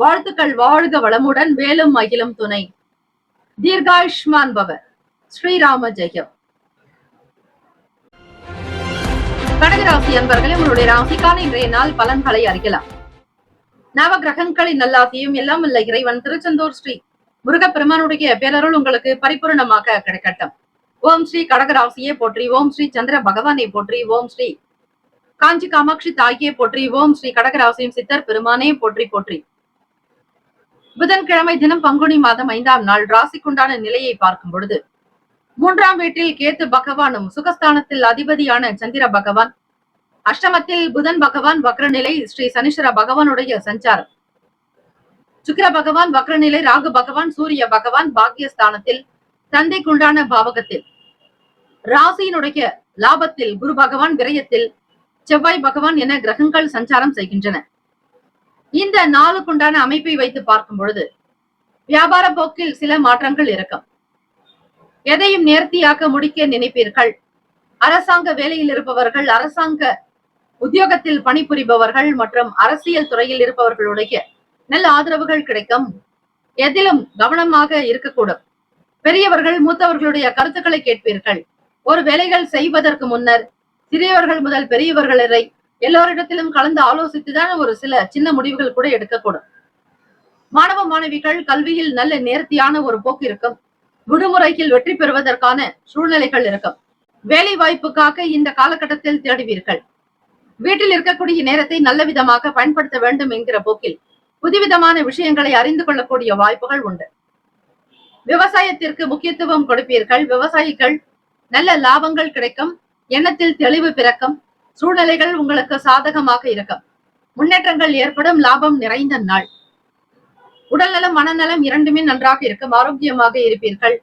வாழ்த்துக்கள். வாழ்க வளமுடன். வேலும் அகிலும் துணை. தீர்காயுஷ்மான் பவ. ஸ்ரீராம ஜெயம். கடகராசி அன்பர்களே, உங்களுடைய ராசிக்கான இன்றைய நாள் பலன்களை அறியலாம். நவ கிரகங்களின் நல்லாசியும் எல்லாம் இல்ல இறைவன் திருச்செந்தூர் ஸ்ரீ முருகப்பெருமானுடைய பேரருள் உங்களுக்கு பரிபூர்ணமாக கிடைக்கட்டும். ஓம் ஸ்ரீ கடகராசியை போற்றி. ஓம் ஸ்ரீ சந்திர பகவானை போற்றி. ஓம் ஸ்ரீ காஞ்சி காமாட்சி தாகியை போற்றி. ஓம் ஸ்ரீ கடகராசியும் சித்தர் பெருமானே போற்றி போற்றி. புதன்கிழமை தினம் பங்குனி மாதம் 5ஆம் நாள் ராசிக்குண்டான நிலையை பார்க்கும் பொழுது 3ஆம் வீட்டில் கேத்து பகவானும், சுகஸ்தானத்தில் அதிபதியான சந்திர பகவான், அஷ்டமத்தில் புதன் பகவான் வக்ரநிலை, ஸ்ரீ சனீஸ்வர பகவானுடைய சஞ்சாரம், சுக்கிர பகவான் வக்ரநிலை, ராகு பகவான், சூரிய பகவான் பாக்கியஸ்தானத்தில், தந்தைக்குண்டான பாவகத்தில், ராசியினுடைய லாபத்தில் குரு பகவான், விரயத்தில் செவ்வாய் பகவான் என கிரகங்கள் சஞ்சாரம் செய்கின்றன. இந்த நாளுக்குண்டான அமைப்பை வைத்து பார்க்கும் பொழுது வியாபார போக்கில் சில மாற்றங்கள் இருக்கும். எதையும் நேர்த்தியாக முடிக்க நினைப்பீர்கள். அரசாங்க வேலையில் இருப்பவர்கள், அரசாங்க உத்தியோகத்தில் பணிபுரிபவர்கள் மற்றும் அரசியல் துறையில் இருப்பவர்களுடைய நல்ல ஆதரவுகள் கிடைக்கும். எதிலும் கவனமாக இருக்கக்கூடும். பெரியவர்கள், மூத்தவர்களுடைய கருத்துக்களை கேட்பீர்கள். ஒரு வேலைகள் செய்வதற்கு முன்னர் சிறியவர்கள் முதல் பெரியவர்கள் வரை எல்லோரிடத்திலும் கலந்து ஆலோசித்துதான் ஒரு சில சின்ன முடிவுகள் கூட எடுக்கக்கூடும். மாணவ மாணவிகள் கல்வியில் நல்ல நேர்த்தியான ஒரு போக்கு இருக்கும். விடுமுறையில் வெற்றி பெறுவதற்கான சூழ்நிலைகள் இருக்கும். வேலை வாய்ப்புக்காக இந்த காலகட்டத்தில் தேடுவீர்கள். வீட்டில் இருக்கக்கூடிய நேரத்தை நல்ல விதமாக பயன்படுத்த வேண்டும் என்கிற போக்கில் புதுவிதமான விஷயங்களை அறிந்து கொள்ளக்கூடிய வாய்ப்புகள் உண்டு. விவசாயத்திற்கு முக்கியத்துவம் கொடுப்பீர்கள். விவசாயிகள் நல்ல லாபங்கள் கிடைக்கும். எண்ணத்தில் தெளிவு பிறக்கும். சூழ்நிலைகள் உங்களுக்கு சாதகமாக இருக்கும். முன்னேற்றங்கள் ஏற்படும். லாபம் நிறைந்த நாள். உடல்நலம், மனநலம் இரண்டுமே நன்றாக இருக்கும். ஆரோக்கியமாக இருப்பீர்கள்.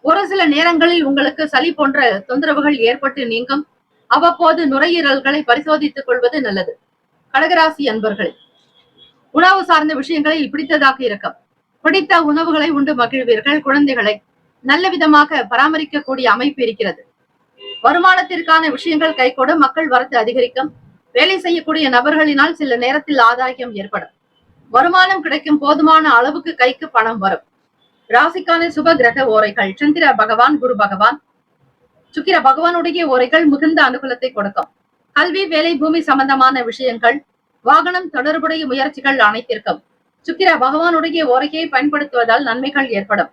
ஒரு சில நேரங்களில் உங்களுக்கு சளி போன்ற தொந்தரவுகள் ஏற்பட்டு நீங்கும். அவ்வப்போது நுரையீரல்களை பரிசோதித்துக் கொள்வது நல்லது. கடகராசி அன்பர்கள், உணவு சார்ந்த விஷயங்களில் பிடித்ததாக இருக்கும். பிடித்த உணவுகளை உண்டு மகிழ்வீர்கள். குழந்தைகளை நல்ல விதமாக பராமரிக்கக்கூடிய அமைப்பு இருக்கிறது. வருமானத்திற்கான விஷயங்கள் கைகூடும். மக்கள் வரத்து அதிகரிக்கும். வேலை செய்யக்கூடிய நபர்களினால் சில நேரத்தில் ஆதாயம் ஏற்படும். வருமானம் கிடைக்கும். போதுமான அளவுக்கு கைக்கு பணம் வரும். ராசிக்கான சுப கிரக ஓரைகள் சந்திர பகவான், குரு பகவான், சுக்கிர பகவானுடைய ஓரைகள் மிகுந்த அனுகூலத்தை கொடுக்கும். கல்வி, வேலை, பூமி சம்பந்தமான விஷயங்கள், வாகனம் தொடர்புடைய முயற்சிகள் அனைத்திற்கும் சுக்கிர பகவானுடைய ஓரையை பயன்படுத்துவதால் நன்மைகள் ஏற்படும்.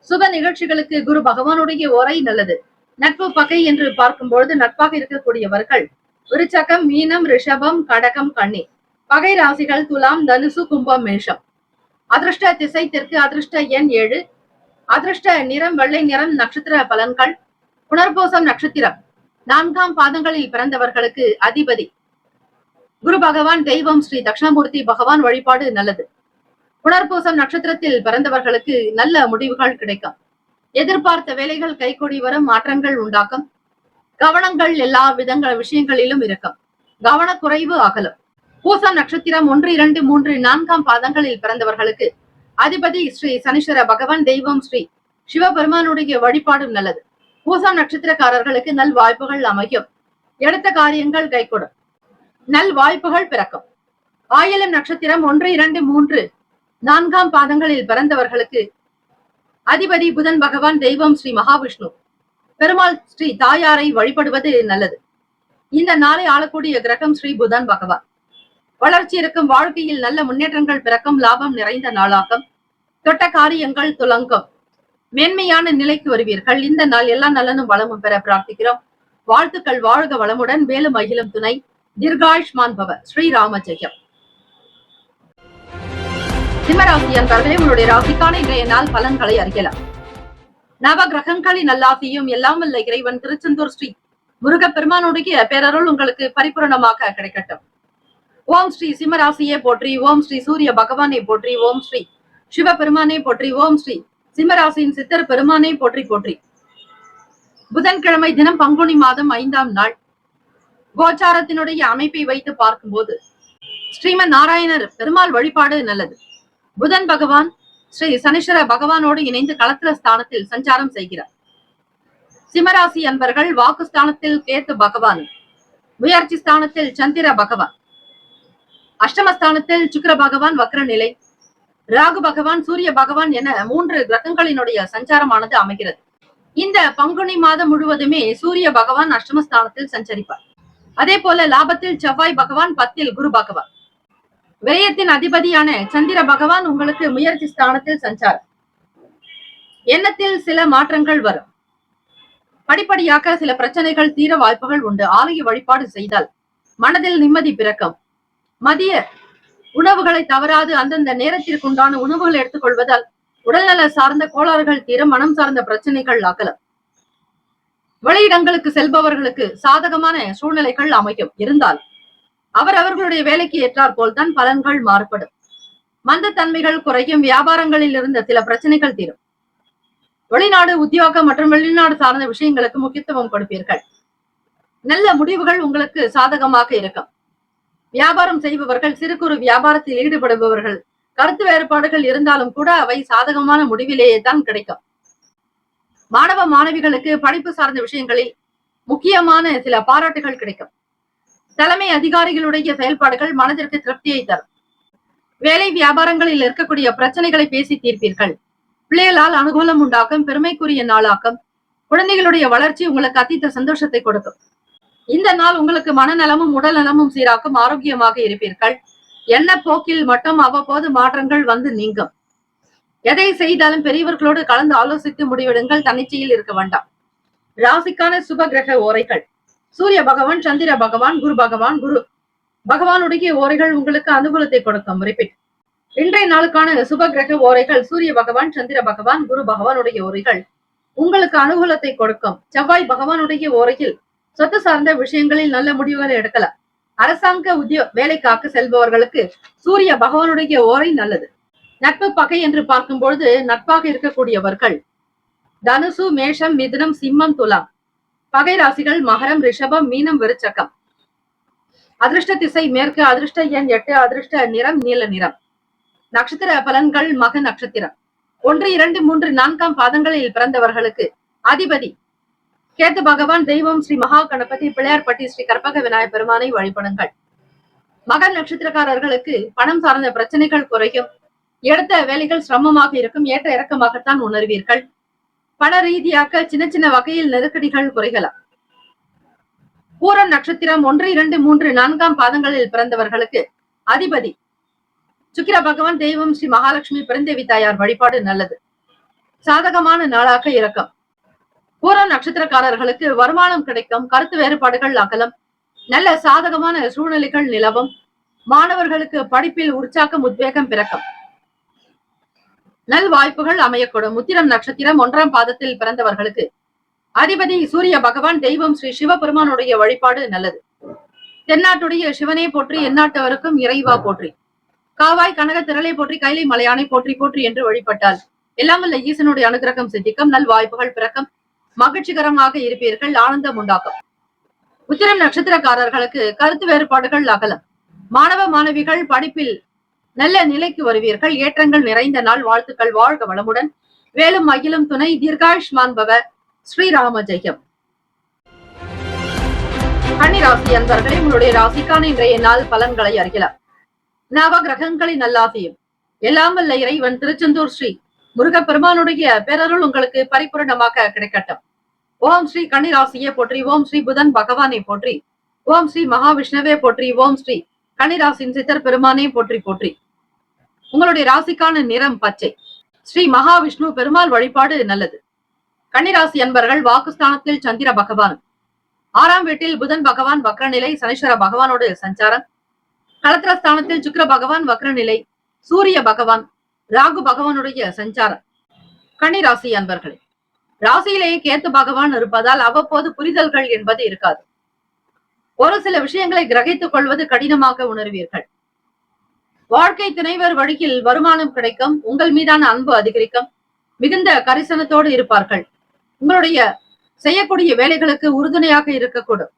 சுப நிகழ்ச்சிகளுக்கு குரு பகவானுடைய ஓரை நல்லது. நட்பு பகை என்று பார்க்கும்பொழுது நட்பாக இருக்கக்கூடியவர்கள் விருச்சகம், மீனம், ரிஷபம், கடகம், கன்னி. பகை ராசிகள் துலாம், தனுசு, கும்பம், மேஷம். அதிர்ஷ்ட திசை தெற்கு. அதிர்ஷ்ட எண் 7. அதிர்ஷ்ட நிறம் வெள்ளை நிறம். நட்சத்திர பலன்கள். புனர்பூசம் நட்சத்திரம் 4ஆம் பாதங்களில் பிறந்தவர்களுக்கு அதிபதி குரு பகவான், தெய்வம் ஸ்ரீ தட்சிணாமூர்த்தி பகவான் வழிபாடு நல்லது. புனர்பூசம் நட்சத்திரத்தில் பிறந்தவர்களுக்கு நல்ல முடிவுகள் கிடைக்கும். எதிர்பார்த்த வேலைகள் கைகூடி வரும். மாற்றங்கள் உண்டாக்கும். கவனங்கள் எல்லா விதங்கள் விஷயங்களிலும் இருக்கும். கவனக்குறைவு அகலும். பூசம் நட்சத்திரம் 1, 2, 3, 4ஆம் பாதங்களில் பிறந்தவர்களுக்கு அதிபதி ஸ்ரீ சனீஸ்வர பகவான், தெய்வம் ஸ்ரீ சிவபெருமானுடைய வழிபாடும் நல்லது. பூசம் நட்சத்திரக்காரர்களுக்கு நல் வாய்ப்புகள் அமையும். எடுத்த காரியங்கள் கைகூடும். நல் வாய்ப்புகள் பிறக்கும். ஆயிலம் நட்சத்திரம் 1, 2, 3, 4ஆம் பாதங்களில் பிறந்தவர்களுக்கு அதிபதி புதன் பகவான், தெய்வம் ஸ்ரீ மகாவிஷ்ணு, பெருமாள் ஸ்ரீ தாயாரை வழிபடுவது நல்லது. இந்த நாளை ஆளக்கூடிய கிரகம் ஸ்ரீ புதன் பகவான். வளர்ச்சி இருக்கும். வாழ்க்கையில் நல்ல முன்னேற்றங்கள் பிறக்கும். லாபம் நிறைந்த நாளாகும். தொட்ட காரியங்கள் துலங்கும். மேன்மையான நிலைக்கு வருவீர்கள். இந்த நாள் எல்லா நலனும் வளமும் பெற பிரார்த்திக்கிறோம். வாழ்த்துக்கள். வாழ்க வளமுடன். வேலும் அகிலும் துணை. தீர்காயுஷ்மான் பவ. ஸ்ரீராம ஜெயம். சிம்மராசி அன்பர்களே, உங்களுடைய ராசிக்கான இன்றைய நாள் பலன்களை அறியலாம். நவ கிரகங்களின் நல்லாசியும் எல்லாம் வல்ல இறைவன் திருச்செந்தூர் ஸ்ரீ முருகப்பெருமானுடைய பேரருள் உங்களுக்கு பரிபூரணமாக கிடைக்கட்டும். ஓம் ஸ்ரீ சிம்மராசியை போற்றி. ஓம் ஸ்ரீ சூரிய பகவானை போற்றி. ஓம் ஸ்ரீ சிவபெருமானை போற்றி. ஓம் ஸ்ரீ சிம்மராசியின் சித்தர் பெருமானை போற்றி போற்றி. புதன்கிழமை தினம் பங்குனி மாதம் 5ஆம் நாள். கோச்சாரத்தினுடைய அமைப்பை வைத்து பார்க்கும்போது ஸ்ரீமன் நாராயணர் பெருமாள் வழிபாடு நல்லது. புதன் பகவான் ஸ்ரீ சனீஸ்வர பகவானோடு இணைந்து களத்திர ஸ்தானத்தில் சஞ்சாரம் செய்கிறார். சிம்மராசி அன்பர்கள் வாக்குஸ்தானத்தில் கேத்து பகவான், முயற்சி ஸ்தானத்தில் சந்திர பகவான், அஷ்டமஸ்தானத்தில் சுக்கிர பகவான் வக்ர நிலை, ராகு பகவான், சூரிய பகவான் என 3 கிரகங்களினுடைய சஞ்சாரமானது அமைகிறது. இந்த பங்குனி மாதம் முழுவதுமே சூரிய பகவான் அஷ்டமஸ்தானத்தில் சஞ்சரிப்பார். அதே போல லாபத்தில் செவ்வாய் பகவான், 10ல் குரு பகவான், விரயத்தின் அதிபதியான சந்திர பகவான் உங்களுக்கு முயற்சி ஸ்தானத்தில் சஞ்சாரம். எண்ணத்தில் சில மாற்றங்கள் வரும். படிப்படியாக சில பிரச்சனைகள் தீர வாய்ப்புகள் உண்டு. ஆலய வழிபாடு செய்தால் மனதில் நிம்மதி பிறக்கும். மதிய உணவுகளை தவறாது அந்தந்த நேரத்திற்கு உண்டான உணவுகள் எடுத்துக்கொள்வதால் உடல்நல சார்ந்த கோளாறுகள் தீர மனம் சார்ந்த பிரச்சனைகள் ஆகலாம். வெளியிடங்களுக்கு செல்பவர்களுக்கு சாதகமான சூழ்நிலைகள் அமையும். இருந்தால் அவர்களுடைய வேலைக்கு ஏற்றாற் போல்தான் பலன்கள் மாறுபடும். மந்த தன்மைகள் குறையும். வியாபாரங்களில் இருந்த சில பிரச்சனைகள் தீரும். வெளிநாடு உத்தியோகம் மற்றும் வெளிநாடு சார்ந்த விஷயங்களுக்கு முக்கியத்துவம் கொடுப்பீர்கள். நல்ல முடிவுகள் உங்களுக்கு சாதகமாக இருக்கும். வியாபாரம் செய்பவர்கள், சிறு குறு வியாபாரத்தில் ஈடுபடுபவர்கள், கருத்து வேறுபாடுகள் இருந்தாலும் கூட அவை சாதகமான முடிவிலேயே தான் கிடைக்கும். மாணவ மாணவிகளுக்கு படிப்பு சார்ந்த விஷயங்களில் முக்கியமான சில பாராட்டுகள் கிடைக்கும். தலைமை அதிகாரிகளுடைய செயல்பாடுகள் மனதிற்கு திருப்தியை தரும். வேலை வியாபாரங்களில் இருக்கக்கூடிய பிரச்சனைகளை பேசி தீர்ப்பீர்கள். பிள்ளைகளால் அனுகூலம் உண்டாக்கும். பெருமைக்குரிய நாளாக்கும். குழந்தைகளுடைய வளர்ச்சி உங்களுக்கு அதீத சந்தோஷத்தை கொடுக்கும். இந்த நாள் உங்களுக்கு மனநலமும் உடல் நலமும் சீராக்கும். ஆரோக்கியமாக இருப்பீர்கள். எண்ண போக்கில் மட்டும் அவ்வப்போது மாற்றங்கள் வந்து நீங்கும். எதை செய்தாலும் பெரியவர்களோடு கலந்து ஆலோசித்து முடிவெடுங்கள். தன்னிச்சையில் இருக்க வேண்டாம். ராசிக்கான சுப கிரக ஓரைகள்: சூரிய பகவான், சந்திர பகவான், குரு பகவான். குரு பகவானுடைய ஓரைகள் உங்களுக்கு அனுகூலத்தை கொடுக்கும். ரிப்பீட். இன்றைய நாளுக்கான சுப கிரக ஓரைகள்: சூரிய பகவான், சந்திர பகவான், குரு பகவானுடைய ஓரைகள் உங்களுக்கு அனுகூலத்தை கொடுக்கும். செவ்வாய் பகவானுடைய ஓரையில் சொத்து சார்ந்த விஷயங்களில் நல்ல முடிவுகளை எடுக்கலாம். அரசாங்க வேலைக்காக செல்பவர்களுக்கு சூரிய பகவானுடைய ஓரை நல்லது. நட்பு பகை என்று பார்க்கும்பொழுது நட்பாக இருக்கக்கூடியவர்கள் தனுசு, மேஷம், மிதுனம், சிம்மம், துலாம். பகை ராசிகள் மகரம், ரிஷபம், மீனம், விருச்சகம். அதிர்ஷ்ட திசை மேற்கு. அதிர்ஷ்ட எண் 8. அதிர்ஷ்ட நிறம் நீல நிறம். நட்சத்திர பலன்கள்: மக நட்சத்திரம் 1, 2, 3, 4ஆம் பாதங்களில் பிறந்தவர்களுக்கு அதிபதி கேத்து பகவான். தெய்வம் ஸ்ரீ மகா கணபதி. பிள்ளையார்பட்டி ஸ்ரீ கற்பக விநாயகர் பெருமானை வழிபடுங்கள். மக நட்சத்திரக்காரர்களுக்கு பணம் சார்ந்த பிரச்சனைகள் குறையும். எடுத்த வேலைகள் சிரமமாக இருக்கும். ஏற்ற இறக்கமாகத்தான் உணர்வீர்கள். பண ரீதியாக சின்ன சின்ன வகையில் நெருக்கடிகள் குறைகலாம். பூரம் நட்சத்திரம் 1, 2, 3, 4ஆம் பாதங்களில் பிறந்தவர்களுக்கு அதிபதி சுக்கிர பகவான். தெய்வம் ஸ்ரீ மகாலட்சுமி. பெருந்தேவி தாயார் வழிபாடு நல்லது. சாதகமான நாளாக இருக்கும். பூரம் நட்சத்திரக்காரர்களுக்கு வருமானம் கிடைக்கும். கருத்து வேறுபாடுகள் அகலம். நல்ல சாதகமான சூழ்நிலைகள் நிலவும். மாணவர்களுக்கு படிப்பில் உற்சாகம், உத்வேகம் பிறக்கும். நல் வாய்ப்புகள் அமையக்கூடும். உத்திரம் நட்சத்திரம் 1ஆம் பாதத்தில் பிறந்தவர்களுக்கு அதிபதி சூரிய பகவான். தெய்வம் ஸ்ரீ சிவபெருமானுடைய வழிபாடு நல்லது. தென்னாட்டுடைய சிவனே போற்றி, எந்நாட்டவருக்கும் இறைவா போற்றி. காவாய் கனக திரளை போற்றி, கைலை மலையானை போற்றி போற்றி என்று வழிபட்டால் எல்லாம் வல்ல ஈசனுடைய அனுகிரகம் சித்திக்கும். நல் வாய்ப்புகள் பிறக்கும். மகிழ்ச்சிகரமாக இருப்பீர்கள். ஆனந்தம் உண்டாக்கும். உத்திரம் நட்சத்திரக்காரர்களுக்கு கருத்து வேறுபாடுகள் அகலம். மாணவ மாணவிகள் படிப்பில் நல்ல நிலைக்கு வருவீர்கள். ஏற்றங்கள் நிறைந்த நாள். வாழ்த்துக்கள். வாழ்க வளமுடன். வேலும் அகிலும் துணை. தீர்காயுஷ்மான் பவ. ஸ்ரீராம ஜெயம். கன்னி ராசி அன்பர்களே, உங்களுடைய ராசிக்கான இன்றைய நாள் பலன்களை அறியலாம். நவ கிரகங்களின் நல்லாசியும் எல்லாம் வல்ல இறைவன் திருச்செந்தூர் ஸ்ரீ முருகப்பெருமானுடைய பேரருள் உங்களுக்கு பரிபூரணமாக கிடைக்கட்டும். ஓம் ஸ்ரீ கன்னிராசியை போற்றி. ஓம் ஸ்ரீ புதன் பகவானை போற்றி. ஓம் ஸ்ரீ மகாவிஷ்ணுவே போற்றி. ஓம் ஸ்ரீ கன்னிராசின் சித்தர் பெருமானே போற்றி போற்றி. உங்களுடைய ராசிக்கான நிறம் பச்சை. ஸ்ரீ மகாவிஷ்ணு பெருமாள் வழிபாடு நல்லது. கன்னிராசி அன்பர்கள் வாக்குஸ்தானத்தில் சந்திர பகவான், 6ஆம் வீட்டில் புதன் பகவான் வக்ரநிலை, சனீஸ்வர பகவானோடு சஞ்சாரம். களத்திரஸ்தானத்தில் சுக்கிர பகவான் வக்ரநிலை, சூரிய பகவான், ராகு பகவானுடைய சஞ்சாரம். கன்னிராசி அன்பர்களே, ராசியிலேயே கேத்து பகவான் இருப்பதால் அவ்வப்போது புரிதல்கள் என்பது இருக்காது. ஒரு சில விஷயங்களை கிரகித்துக் கொள்வது கடினமாக உணர்வீர்கள். வாழ்க்கை துணைவர் வழியில் வருமானம் கிடைக்கும். உங்கள் மீதான அன்பு அதிகரிக்கும். மிகுந்த கரிசனத்தோடு இருப்பார்கள். உங்களுடைய செய்யக்கூடிய வேலைகளுக்கு உறுதுணையாக இருக்கக்கூடும்.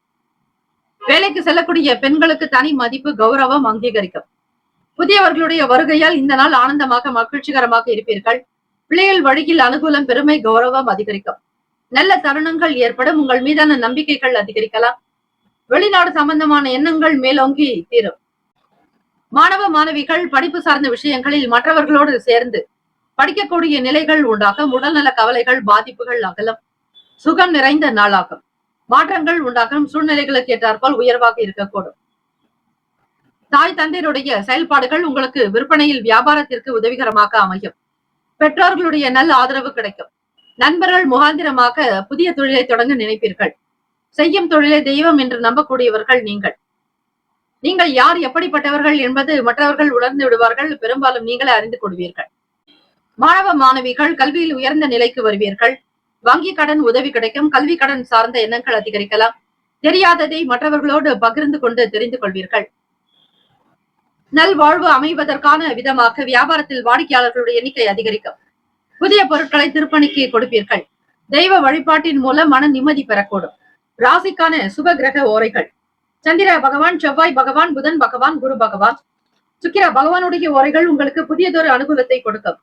வேலைக்கு செல்லக்கூடிய பெண்களுக்கு தனி மதிப்பு, கௌரவம் அங்கீகரிக்கும். புதியவர்களுடைய வருகையால் இந்த நாள் ஆனந்தமாக மகிழ்ச்சிகரமாக இருப்பீர்கள். பிள்ளைகள் வழியில் அனுகூலம், பெருமை, கௌரவம் அதிகரிக்கும். நல்ல தருணங்கள் ஏற்படும். உங்கள் மீதான நம்பிக்கைகள் அதிகரிக்கலாம். வெளிநாடு சம்பந்தமான எண்ணங்கள் மேலோங்கி தீரும். மாணவ மாணவிகள் படிப்பு சார்ந்த விஷயங்களில் மற்றவர்களோடு சேர்ந்து படிக்கக்கூடிய நிலைகள் உண்டாகும். உடல்நல கவலைகள், பாதிப்புகள் அகலும். சுகம் நிறைந்த நாளாகும். மாற்றங்கள் உண்டாகும். சூழ்நிலைகளுக்கு ஏற்றாற்போல் உயர்வாக இருக்கக்கூடும். தாய் தந்தையருடைய செயல்பாடுகள் உங்களுக்கு விற்பனையில், வியாபாரத்திற்கு உதவிகரமாக அமையும். பெற்றோர்களுடைய நல்ல ஆதரவு கிடைக்கும். நண்பர்கள் முகாந்திரமாக புதிய தொழிலை தொடங்க நினைப்பீர்கள். செய்யும் தொழிலை தெய்வம் என்று நம்பக்கூடியவர்கள் நீங்கள் யார், எப்படிப்பட்டவர்கள் என்பது மற்றவர்கள் உணர்ந்து விடுவார்கள். பெரும்பாலும் நீங்களே அறிந்து கொள்வீர்கள். மாணவ மாணவிகள் கல்வியில் உயர்ந்த நிலைக்கு வருவீர்கள். வங்கி கடன் உதவி கிடைக்கும். கல்வி கடன் சார்ந்த எண்ணங்கள் அதிகரிக்கலாம். தெரியாததை மற்றவர்களோடு பகிர்ந்து கொண்டு தெரிந்து கொள்வீர்கள். நல்வாழ்வு அமைவதற்கான விதமாக வியாபாரத்தில் வாடிக்கையாளர்களுடைய எண்ணிக்கை அதிகரிக்கும். புதிய பொருட்களை திருப்பணிக்கு கொடுப்பீர்கள். தெய்வ வழிபாட்டின் மூலம் மன நிம்மதி பெறக்கூடும். ராசிக்கான சுப கிரக ஓரைகள்: சந்திர பகவான், செவ்வாய் பகவான், புதன் பகவான், குரு பகவான். சுக்கிர பகவானுடைய ஓரைகள் உங்களுக்கு புதியதொரு அனுகூலத்தை கொடுக்கும்.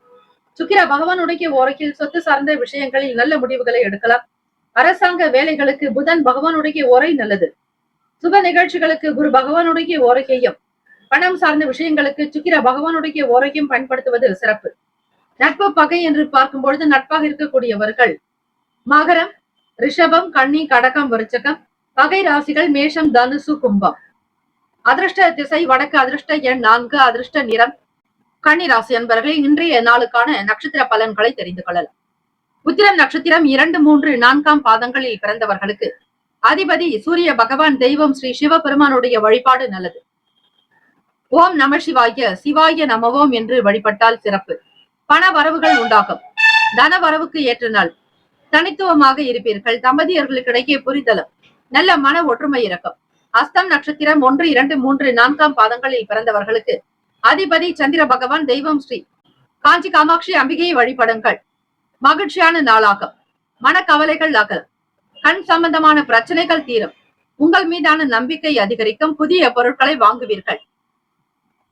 சுக்கிர பகவானுடைய ஓரையில் சொத்து சார்ந்த விஷயங்களில் நல்ல முடிவுகளை எடுக்கலாம். அரசாங்க வேலைகளுக்கு புதன் பகவானுடைய ஓரை நல்லது. சுப நிகழ்ச்சிகளுக்கு குரு பகவானுடைய ஓரையையும், பணம் சார்ந்த விஷயங்களுக்கு சுக்கிர பகவானுடைய ஓரையும் பயன்படுத்துவது சிறப்பு. நட்பு பகை என்று பார்க்கும் பொழுது நட்பாக இருக்கக்கூடியவர்கள் மகரம், ரிஷபம், கன்னி, கடகம், விருச்சகம். பகை ராசிகள் மேஷம், தனுசு, கும்பம். அதிர்ஷ்ட திசை வடக்கு. அதிர்ஷ்ட எண் 4. அதிர்ஷ்ட நிறம் கன்னி ராசி அன்பர்கள் இன்றைய நாளுக்கான நட்சத்திர பலன்களை தெரிந்து கொள்ளலாம். உத்திரம் நட்சத்திரம் 2, 3, 4ஆம் பாதங்களில் பிறந்தவர்களுக்கு அதிபதி சூரிய பகவான். தெய்வம் ஸ்ரீ சிவபெருமானுடைய வழிபாடு நல்லது. ஓம் நம சிவாய, சிவாய நமவோம் என்று வழிபட்டால் சிறப்பு. பண வரவுகள் உண்டாகும். தன வரவுக்கு ஏற்ற நாள். தனித்துவமாக இருப்பீர்கள். தம்பதியர்களுக்கிடையே புரிதலும், நல்ல மன ஒற்றுமை இருக்கும். அஸ்தம் நட்சத்திரம் 1, 2, 3, 4ஆம் பாதங்களில் பிறந்தவர்களுக்கு அதிபதி சந்திர பகவான். தெய்வம் ஸ்ரீ காஞ்சி காமாட்சி அம்பிகையை வழிபடுங்கள். மகிழ்ச்சியான நாளாகும். மனக்கவலைகள் அகலும். கண் சம்பந்தமான பிரச்சனைகள் தீரும். உங்கள் மீதான நம்பிக்கை அதிகரிக்கும். புதிய பொருட்களை வாங்குவீர்கள்.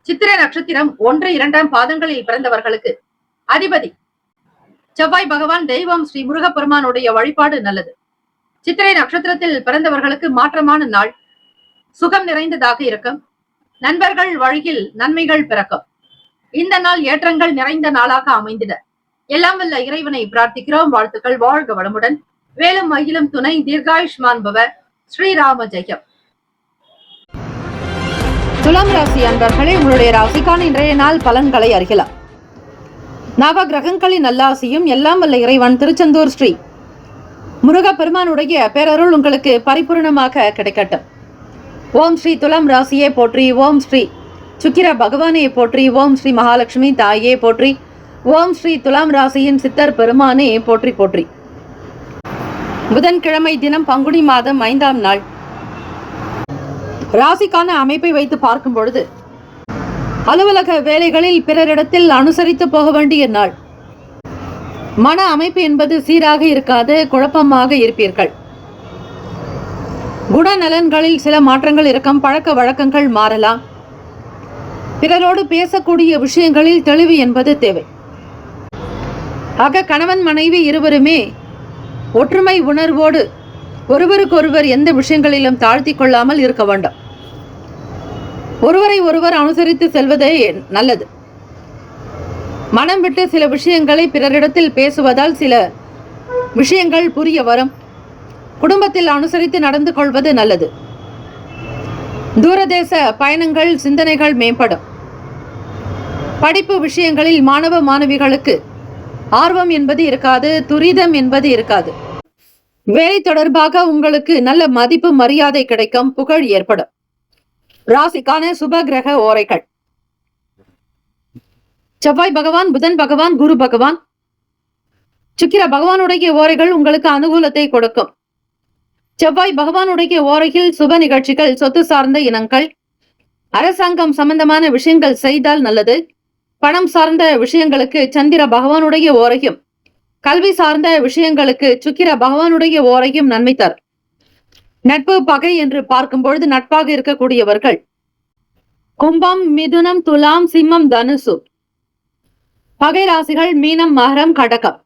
சித்திரை நட்சத்திரம் 1, 2ஆம் பாதங்களில் பிறந்தவர்களுக்கு அதிபதி செவ்வாய் பகவான். தெய்வம் ஸ்ரீ முருகப்பெருமானுடைய வழிபாடு நல்லது. சித்திரை நட்சத்திரத்தில் பிறந்தவர்களுக்கு மாற்றமான நாள். சுகம் நிறைந்ததாக இருக்கும். நண்பர்கள் வழியில் நன்மைகள் பிறக்கும். இந்த நாள் ஏற்றங்கள் நிறைந்த நாளாக அமைந்திட எல்லாம் வல்ல இறைவனை பிரார்த்திக்கிறோம். வாழ்த்துக்கள். வாழ்க வளமுடன். வேலும் மகிழும் துணை. தீர்காயுஷ்மான் பவ. ஸ்ரீராம ஜெயம். துலாம் ராசி அன்பர்களே, உங்களுடைய ராசிக்கான இன்றைய நாள் பலன்களை அறியலாம். நவ கிரகங்களின் நல்லாசியும் எல்லாம் வல்ல இறைவன் திருச்செந்தூர் ஸ்ரீ முருகப்பெருமானுடைய பேரருள் உங்களுக்கு பரிபூர்ணமாக கிடைக்கட்டும். ஓம் ஸ்ரீ துலாம் ராசியே போற்றி. ஓம் ஸ்ரீ சுக்கிர பகவானே போற்றி. ஓம் ஸ்ரீ மகாலட்சுமி தாயே போற்றி. ஓம் ஸ்ரீ துலாம் ராசியின் சித்தர் பெருமானே போற்றி போற்றி. புதன்கிழமை தினம் பங்குனி மாதம் 5ஆம் நாள். ராசிக்கான அமைப்பை வைத்து பார்க்கும் பொழுது அலுவலக வேலைகளில் பிறரிடத்தில் அனுசரித்து போக வேண்டிய நாள். மன அமைப்பு என்பது சீராக இருக்காது. குழப்பமாக இருப்பீர்கள். குணநலன்களில் சில மாற்றங்கள் இருக்கும். பழக்க வழக்கங்கள் மாறலாம். பிறரோடு பேசக்கூடிய விஷயங்களில் தெளிவு என்பது தேவை. ஆக கணவன் மனைவி இருவருமே ஒற்றுமை உணர்வோடு ஒருவருக்கொருவர் எந்த விஷயங்களிலும் தாழ்த்தி கொள்ளாமல் இருக்க வேண்டும். ஒருவரை ஒருவர் அனுசரித்து செல்வதே நல்லது. மனம் விட்டு சில விஷயங்களை பிறரிடத்தில் பேசுவதால் சில விஷயங்கள் புரிய வரும். குடும்பத்தில் அனுசரித்து நடந்து கொள்வது நல்லது. தூரதேச பயணங்கள், சிந்தனைகள் மேம்படும். படிப்பு விஷயங்களில் மாணவ மாணவிகளுக்கு ஆர்வம் என்பது இருக்காது. துரிதம் என்பது இருக்காது. வேலை தொடர்பாக உங்களுக்கு நல்ல மதிப்பு, மரியாதை கிடைக்கும். புகழ் ஏற்படும். ராசிக்கான சுப கிரக ஓரைகள்: செவ்வாய் பகவான், புதன் பகவான், குரு பகவான். சுக்கிர பகவானுடைய ஓரைகள் உங்களுக்கு அனுகூலத்தை கொடுக்கும். செவ்வாய் பகவானுடைய ஓரையில் சுப நிகழ்ச்சிகள், சொத்து சார்ந்த இனங்கள், அரசாங்கம் சம்பந்தமான விஷயங்கள் செய்தால் நல்லது. பணம் சார்ந்த விஷயங்களுக்கு சந்திர பகவானுடைய ஓரையும் கல்வி சார்ந்த விஷயங்களுக்கு சுக்கிர பகவானுடைய ஓரையும் நன்மை தரும். நட்பு பகை என்று பார்க்கும் பொழுது நட்பாக இருக்கக்கூடியவர்கள் கும்பம், மிதுனம், துலாம், சிம்மம், தனுசு. பகை ராசிகள் மீனம், மகரம், கடகம்.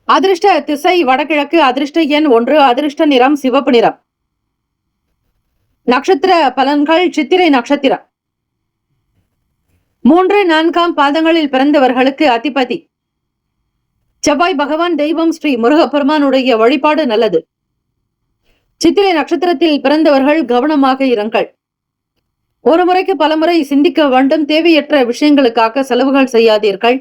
அதிர்ஷ்ட திசை வடகிழக்கு. அதிர்ஷ்ட எண் 1. அதிர்ஷ்ட நிறம் சிவப்பு நிறம். நட்சத்திர பலன்கள். சித்திரை நட்சத்திரம் 3, 4 பாதங்களில் பிறந்தவர்களுக்கு அதிபதி செவ்வாய் பகவான். தெய்வம் ஸ்ரீ முருகப்பெருமானுடைய வழிபாடு நல்லது. சித்திரை நட்சத்திரத்தில் பிறந்தவர்கள் கவனமாக இருங்கள். ஒரு முறைக்கு பலமுறை சிந்திக்க வேண்டும். தேவையற்ற விஷயங்களுக்காக செலவுகள் செய்யாதீர்கள்.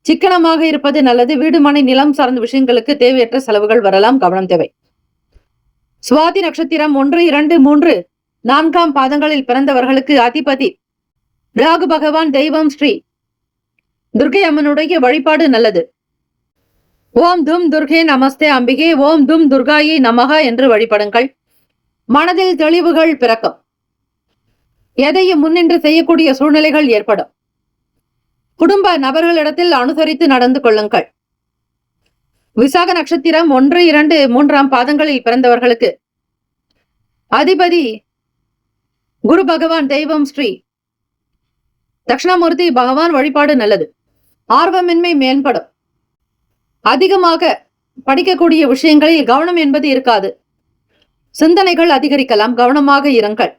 சிக்கனமாக இருப்பது நல்லது. வீடு, மனை, நிலம் சார்ந்த விஷயங்களுக்கு தேவையற்ற செலவுகள் வரலாம். கவனம் தேவை. சுவாதி நட்சத்திரம் 1, 2, 3, 4 பாதங்களில் பிறந்தவர்களுக்கு அதிபதி ராகு பகவான். தெய்வம் ஸ்ரீ துர்கை அம்மனுடைய வழிபாடு நல்லது. ஓம் தும் துர்கே நமஸ்தே அம்பிகே, ஓம் தும் துர்காயை நமக என்று வழிபடுங்கள். மனதில் தெளிவுகள் பிறக்கும். எதையும் முன்னின்று செய்யக்கூடிய சூழ்நிலைகள் ஏற்படும். குடும்ப நபர்களிடத்தில் அனுசரித்து நடந்து கொள்ளுங்கள். விசாக நட்சத்திரம் 1, 2, 3 பாதங்களில் பிறந்தவர்களுக்கு அதிபதி குரு பகவான். தெய்வம் ஸ்ரீ தட்சிணாமூர்த்தி பகவான் வழிபாடு நல்லது. ஆர்வமின்மை மேம்படும். அதிகமாக படிக்கக்கூடிய விஷயங்களில் கவனம் என்பது இருக்காது. சிந்தனைகள் அதிகரிக்கலாம். கவனமாக இருங்கள்.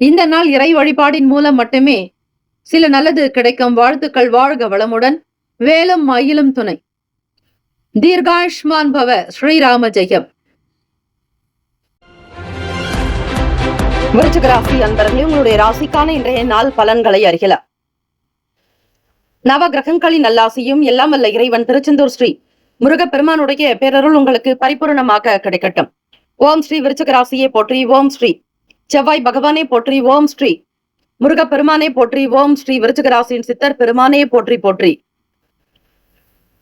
இந்த நாள் இறை வழிபாடின் மூலம் மட்டுமே சில நல்லது கிடைக்கும். வாழ்த்துக்கள். வாழ்க வளமுடன். வேலும் மயிலும் துணை. தீர்காயுஷ்மான் பவ. ஸ்ரீராம ஜெயம். விருச்சிக ராசி அன்பர்களே, உங்களுடைய ராசிக்கான இன்றைய நாள் பலன்களை அறியலாம். நவ கிரகங்களின் நல்லாசியும் எல்லாம் வல்ல இறைவன் திருச்செந்தூர் ஸ்ரீ முருகப்பெருமானுடைய பேரருள் உங்களுக்கு பரிபூர்ணமாக கிடைக்கட்டும். ஓம் ஸ்ரீ விருச்சிக ராசியை போற்றி. ஓம் ஸ்ரீ செவ்வாய் பகவானே போற்றி. ஓம் ஸ்ரீ முருகப்பெருமானே போற்றி. ஓம் ஸ்ரீ விருச்சிக ராசியின் சித்தர் பெருமானே போற்றி போற்றி.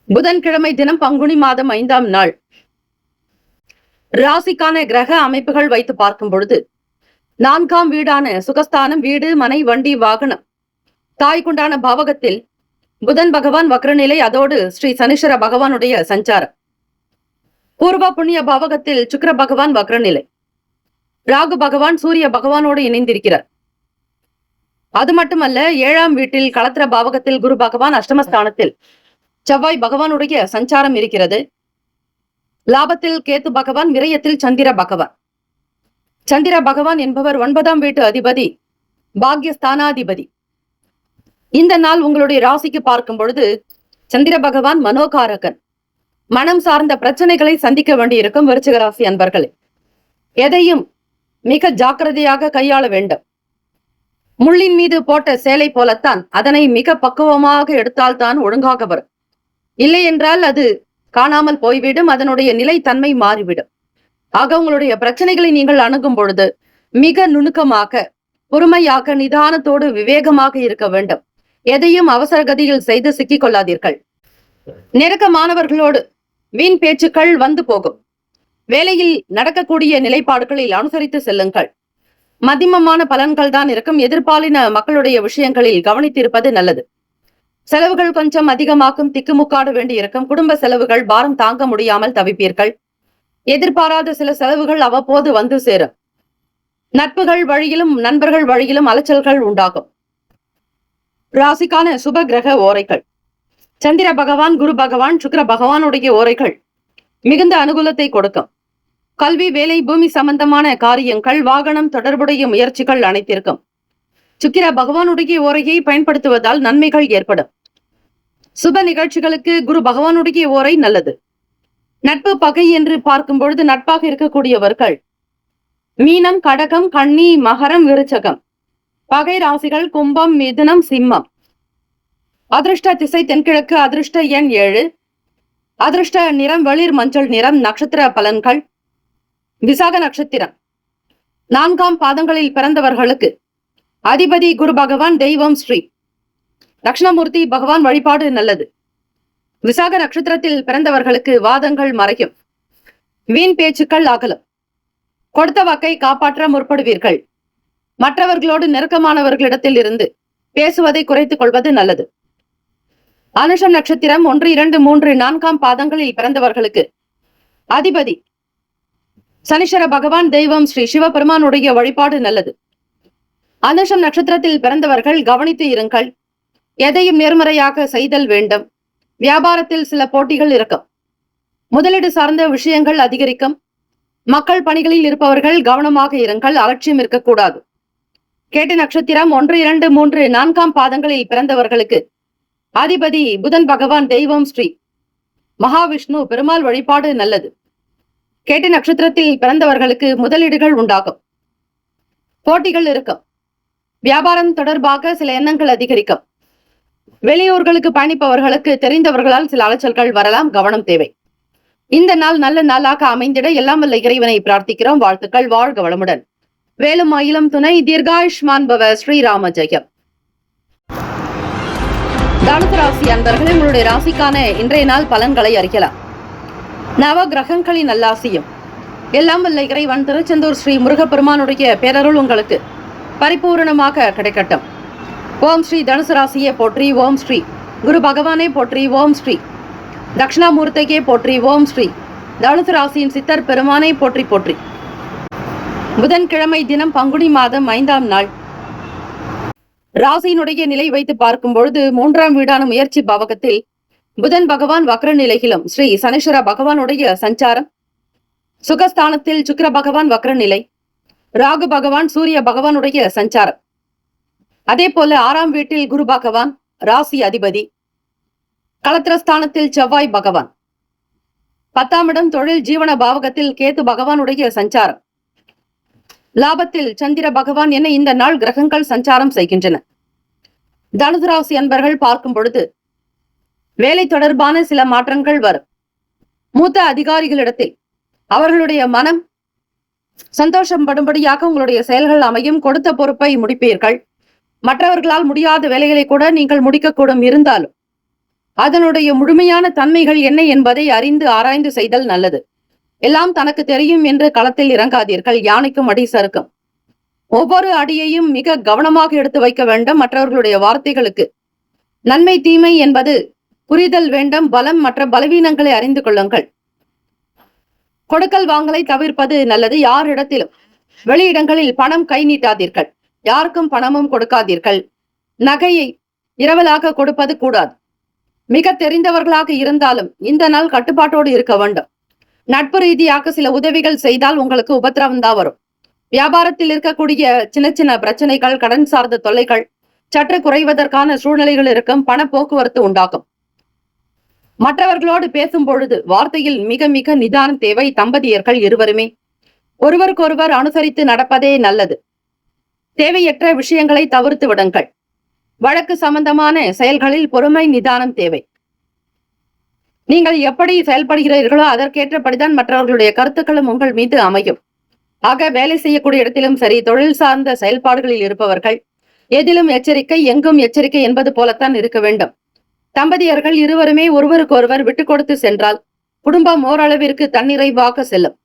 புதன்கிழமை தினம் பங்குனி மாதம் 5ஆம் நாள். ராசிக்கான கிரக அமைப்புகள் வைத்து பார்க்கும் பொழுது 4ஆம் வீடான சுகஸ்தானம், வீடு, மனை, வண்டி, வாகனம், தாய்க்குண்டான பாவகத்தில் புதன் பகவான் வக்ரநிலை. அதோடு ஸ்ரீ சனீஸ்வர பகவானுடைய சஞ்சாரம். பூர்வ புண்ணிய பாவகத்தில் சுக்கிர பகவான் வக்ரநிலை. ராகு பகவான் சூரிய பகவானோடு இணைந்திருக்கிறார். அது மட்டுமல்ல, 7ஆம் வீட்டில் களத்திர பாவகத்தில் குரு பகவான், அஷ்டமஸ்தானத்தில் செவ்வாய் பகவானுடைய சஞ்சாரம் இருக்கிறது. லாபத்தில் கேத்து பகவான், விரயத்தில் சந்திர பகவான். சந்திர பகவான் என்பவர் 9ஆம் வீட்டு அதிபதி, பாக்யஸ்தானாதிபதி. இந்த நாள் உங்களுடைய ராசிக்கு பார்க்கும் பொழுது சந்திர பகவான் மனோகாரகன். மனம் சார்ந்த பிரச்சனைகளை சந்திக்க வேண்டியிருக்கும் விருச்சிக ராசி அன்பர்களே. எதையும் மிக ஜாக்கிரதையாக கையாள வேண்டும். முள்ளின் மீது போட்ட சேலை போலத்தான் அதனை மிக பக்குவமாக எடுத்தால்தான் ஒழுங்காக வரும். இல்லை என்றால் அது காணாமல் போய்விடும். அதனுடைய நிலைத்தன்மை மாறிவிடும். ஆக உங்களுடைய பிரச்சனைகளை நீங்கள் அணுகும் பொழுது மிக நுணுக்கமாக, பொறுமையாக, நிதானத்தோடு, விவேகமாக இருக்க வேண்டும். எதையும் அவசர கதியில் செய்து சிக்கிக் கொள்ளாதீர்கள். நெருக்கமானவர்களோடு வீண் பேச்சுக்கள் வந்து போகும். வேலையில் நடக்கக்கூடிய நிலைப்பாடுகளில் அனுசரித்து செல்லுங்கள். மதிமமான பலன்கள் தான் இருக்கும். எதிர்பாலின மக்களுடைய விஷயங்களில் கவனித்திருப்பது நல்லது. செலவுகள் கொஞ்சம் அதிகமாக்கும். திக்குமுக்காட வேண்டி இருக்கும். குடும்ப செலவுகள் பாரம் தாங்க முடியாமல் தவிப்பீர்கள். எதிர்பாராத சில செலவுகள் அவ்வப்போது வந்து சேரும். நட்புகள் வழியிலும் நண்பர்கள் வழியிலும் அலைச்சல்கள் உண்டாகும். ராசிக்கான சுப கிரக ஓரைகள். சந்திர பகவான், குரு பகவான், சுக்கிர பகவானுடைய ஓரைகள் மிகுந்த அனுகூலத்தை கொடுக்கும். கல்வி, வேலை, பூமி சம்பந்தமான காரியங்கள், வாகனம் தொடர்புடைய முயற்சிகள் அனைத்திற்கும் சுக்கிர பகவானுடைய ஓரையை பயன்படுத்துவதால் நன்மைகள் ஏற்படும். சுப நிகழ்ச்சிகளுக்கு குரு பகவானுடைய ஓரை நல்லது. நட்பு பகை என்று பார்க்கும் பொழுது நட்பாக இருக்கக்கூடியவர்கள் மீனம், கடகம், கன்னி, மகரம், விருச்சகம். பகை ராசிகள் கும்பம், மிதுனம், சிம்மம். அதிர்ஷ்ட திசை தென்கிழக்கு. அதிர்ஷ்ட எண் 7. அதிர்ஷ்ட நிறம் வெளிர் மஞ்சள் நிறம். நட்சத்திர பலன்கள். விசாக நட்சத்திரம் 4ஆம் பாதங்களில் பிறந்தவர்களுக்கு அதிபதி குரு பகவான். தெய்வம் ஸ்ரீ தட்சிணாமூர்த்தி பகவான் வழிபாடு நல்லது. விசாக நட்சத்திரத்தில் பிறந்தவர்களுக்கு வாதங்கள் மறையும். வீண் பேச்சுக்கள் அகலும். கொடுத்த வாக்கை காப்பாற்ற முற்படுவீர்கள். மற்றவர்களோடு நெருக்கமானவர்களிடத்தில் இருந்து பேசுவதை குறைத்துக் கொள்வது நல்லது. அனுஷம் நட்சத்திரம் 1, 2, 3, 4 பாதங்களில் பிறந்தவர்களுக்கு அதிபதி சனீஸ்வர பகவான், தெய்வம் ஸ்ரீ சிவபெருமானுடைய வழிபாடு நல்லது. அனுஷம் நட்சத்திரத்தில் பிறந்தவர்கள் கவனித்து இருங்கள். எதையும் நேர்மறையாக செய்தல் வேண்டும். வியாபாரத்தில் சில போட்டிகள் இருக்கும். முதலீடு சார்ந்த விஷயங்கள் அதிகரிக்கும். மக்கள் பணிகளில் இருப்பவர்கள் கவனமாக இருங்கள். அலட்சியம் இருக்கக்கூடாது. கேட்டை நட்சத்திரம் 1, 2, 3, 4 பாதங்களில் பிறந்தவர்களுக்கு அதிபதி புதன் பகவான், தெய்வம் ஸ்ரீ மகாவிஷ்ணு பெருமாள் வழிபாடு நல்லது. கேட்டை நட்சத்திரத்தில் பிறந்தவர்களுக்கு முதலீடுகள் உண்டாகும். போட்டிகள் இருக்கும். வியாபாரம் தொடர்பாக சில எண்ணங்கள் அதிகரிக்கும். வெளியூர்களுக்கு பயணிப்பவர்களுக்கு தெரிந்தவர்களால் சில அலைச்சல்கள் வரலாம். கவனம் தேவை. இந்த நாள் நல்ல நாளாக அமைந்திட எல்லாம் வல்ல இறைவனை பிரார்த்திக்கிறோம். வாழ்த்துக்கள். வாழ்க வளமுடன். வேலும் மயிலும் துணை. தீர்காயுஷ்மான் பவ. ஸ்ரீராம ஜெயம். தனுசு ராசி அன்பர்களே, உங்களுடைய ராசிக்கான இன்றைய நாள் பலன்களை அறியலாம். நவ கிரகங்களின் நல்லாசியும் எல்லாம் வல்ல இறைவன் திருச்செந்தூர் ஸ்ரீ முருகப்பெருமானுடைய பேரருள் உங்களுக்கு பரிபூரணமாக கிடைக்கட்டும். ஓம் ஸ்ரீ தனுசு ராசியை போற்றி. ஓம் ஸ்ரீ குரு பகவானே போற்றி. ஓம் ஸ்ரீ தட்சிணாமூர்த்தியே போற்றி. ஓம் ஸ்ரீ தனுசு ராசியின் சித்தர் பெருமானை போற்றி போற்றி. புதன்கிழமை தினம் பங்குனி மாதம் 5ஆம் நாள். ராசியினுடைய நிலை வைத்து பார்க்கும் பொழுது 3ஆம் வீடான முயற்சி பாவகத்தில் புதன் பகவான் வக்ர நிலையிலும் ஸ்ரீ சனீஸ்வர பகவானுடைய சஞ்சாரம், சுகஸ்தானத்தில் சுக்கிர பகவான் வக்ர நிலை, ராகு பகவான் சூரிய பகவானுடைய சஞ்சாரம், அதே போல 6ஆம் வீட்டில் குரு பகவான் ராசி அதிபதி, களத்திரஸ்தானத்தில் செவ்வாய் பகவான், 10ஆம் இடம் தொழில் ஜீவன பாவகத்தில் கேது பகவானுடைய சஞ்சாரம், லாபத்தில் சந்திர பகவான் என இந்த நாள் கிரகங்கள் சஞ்சாரம் செய்கின்றன. தனுசு ராசி அன்பர்கள் பார்க்கும் பொழுது வேலை தொடர்பான சில மாற்றங்கள் வரும். மூத்த அதிகாரிகளிடத்தில் அவர்களுடைய மனம் சந்தோஷம் படும்படியாக உங்களுடைய செயல்கள் அமையும். கொடுத்த பொறுப்பை முடிப்பீர்கள். மற்றவர்களால் முடியாத வேலைகளை கூட நீங்கள் முடிக்கக்கூடும். இருந்தாலும் அதனுடைய முழுமையான தன்மைகள் என்ன என்பதை அறிந்து ஆராய்ந்து செய்தல் நல்லது. எல்லாம் தனக்கு தெரியும் என்று களத்தில் இறங்காதீர்கள். யானைக்கும் அடி சறுக்கும். ஒவ்வொரு அடியையும் மிக கவனமாக எடுத்து வைக்க வேண்டும். மற்றவர்களுடைய வார்த்தைகளுக்கு நன்மை தீமை என்பது புரிதல் வேண்டும். பலம் மற்ற பலவீனங்களை அறிந்து கொள்ளுங்கள். கொடுக்கல் வாங்கலை தவிர்ப்பது நல்லது. யாரிடத்திலும் வெளியிடங்களில் பணம் கை நீட்டாதீர்கள். யாருக்கும் பணமும் கொடுக்காதீர்கள். நகையை இரவலாக கொடுப்பது கூடாது. மிக தெரிந்தவர்களாக இருந்தாலும் இந்த நாள் கட்டுப்பாட்டோடு இருக்க வேண்டும். நட்பு ரீதியாக சில உதவிகள் செய்தால் உங்களுக்கு உபத்திரவம் தான் வரும். வியாபாரத்தில் இருக்கக்கூடிய சின்ன சின்ன பிரச்சனைகள், கடன் சார்ந்த தொல்லைகள் சற்று குறைவதற்கான சூழ்நிலைகள் இருக்கும். பண போக்குவரத்து உண்டாகும். மற்றவர்களோடு பேசும் பொழுது வார்த்தையில் மிக மிக நிதானம் தேவை. தம்பதியர்கள் இருவருமே ஒருவருக்கொருவர் அனுசரித்து நடப்பதே நல்லது. தேவையற்ற விஷயங்களை தவிர்த்து விடுங்கள். வழக்கு சம்பந்தமான செயல்களில் பொறுமை நிதானம் தேவை. நீங்கள் எப்படி செயல்படுகிறீர்களோ அதற்கேற்றபடிதான் மற்றவர்களுடைய கருத்துக்களும் உங்கள் மீது அமையும். ஆக வேலை செய்யக்கூடிய இடத்திலும் சரி, தொழில் சார்ந்த செயல்பாடுகளில் இருப்பவர்கள் எதிலும் எச்சரிக்கை, எங்கும் எச்சரிக்கை என்பது போலத்தான் இருக்க வேண்டும். தம்பதியர்கள் இருவருமே ஒருவருக்கொருவர் விட்டு கொடுத்து சென்றால் குடும்பம் ஓரளவிற்கு தன்னிறைவாக செல்லும்.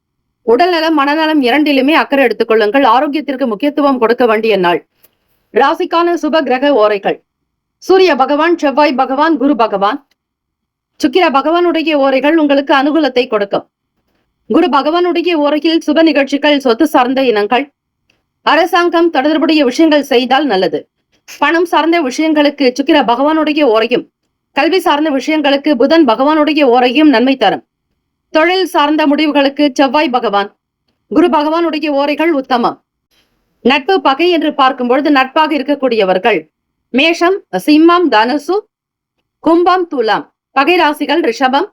உடல் நலம், மனநலம் இரண்டிலுமே அக்கறை எடுத்துக் கொள்ளுங்கள். ஆரோக்கியத்திற்கு முக்கியத்துவம் கொடுக்க வேண்டிய நாள். ராசிக்கான சுப கிரக ஓரைகள்: சூரிய பகவான், செவ்வாய் பகவான், குரு பகவான், சுக்கிர பகவானுடைய ஓரைகள் உங்களுக்கு அனுகூலத்தை கொடுக்கும். குரு பகவானுடைய ஓரையில் சுப நிகழ்ச்சிகள், சொத்து சார்ந்த இனங்கள், அரசாங்கம் தொடர்புடைய விஷயங்கள் செய்தால் நல்லது. பணம் சார்ந்த விஷயங்களுக்கு சுக்கிர பகவானுடைய ஓரையும், கல்வி சார்ந்த விஷயங்களுக்கு புதன் பகவானுடைய ஓரையும் நன்மை தரும். தொழில் சார்ந்த முடிவுகளுக்கு செவ்வாய் பகவான், குரு பகவானுடைய ஓரைகள் உத்தமம். நட்பு பகை என்று பார்க்கும் பொழுது நட்பாக இருக்கக்கூடியவர்கள் மேஷம், சிம்மம், தனுசு, கும்பம், துலாம். பகை ராசிகள் ரிஷபம்,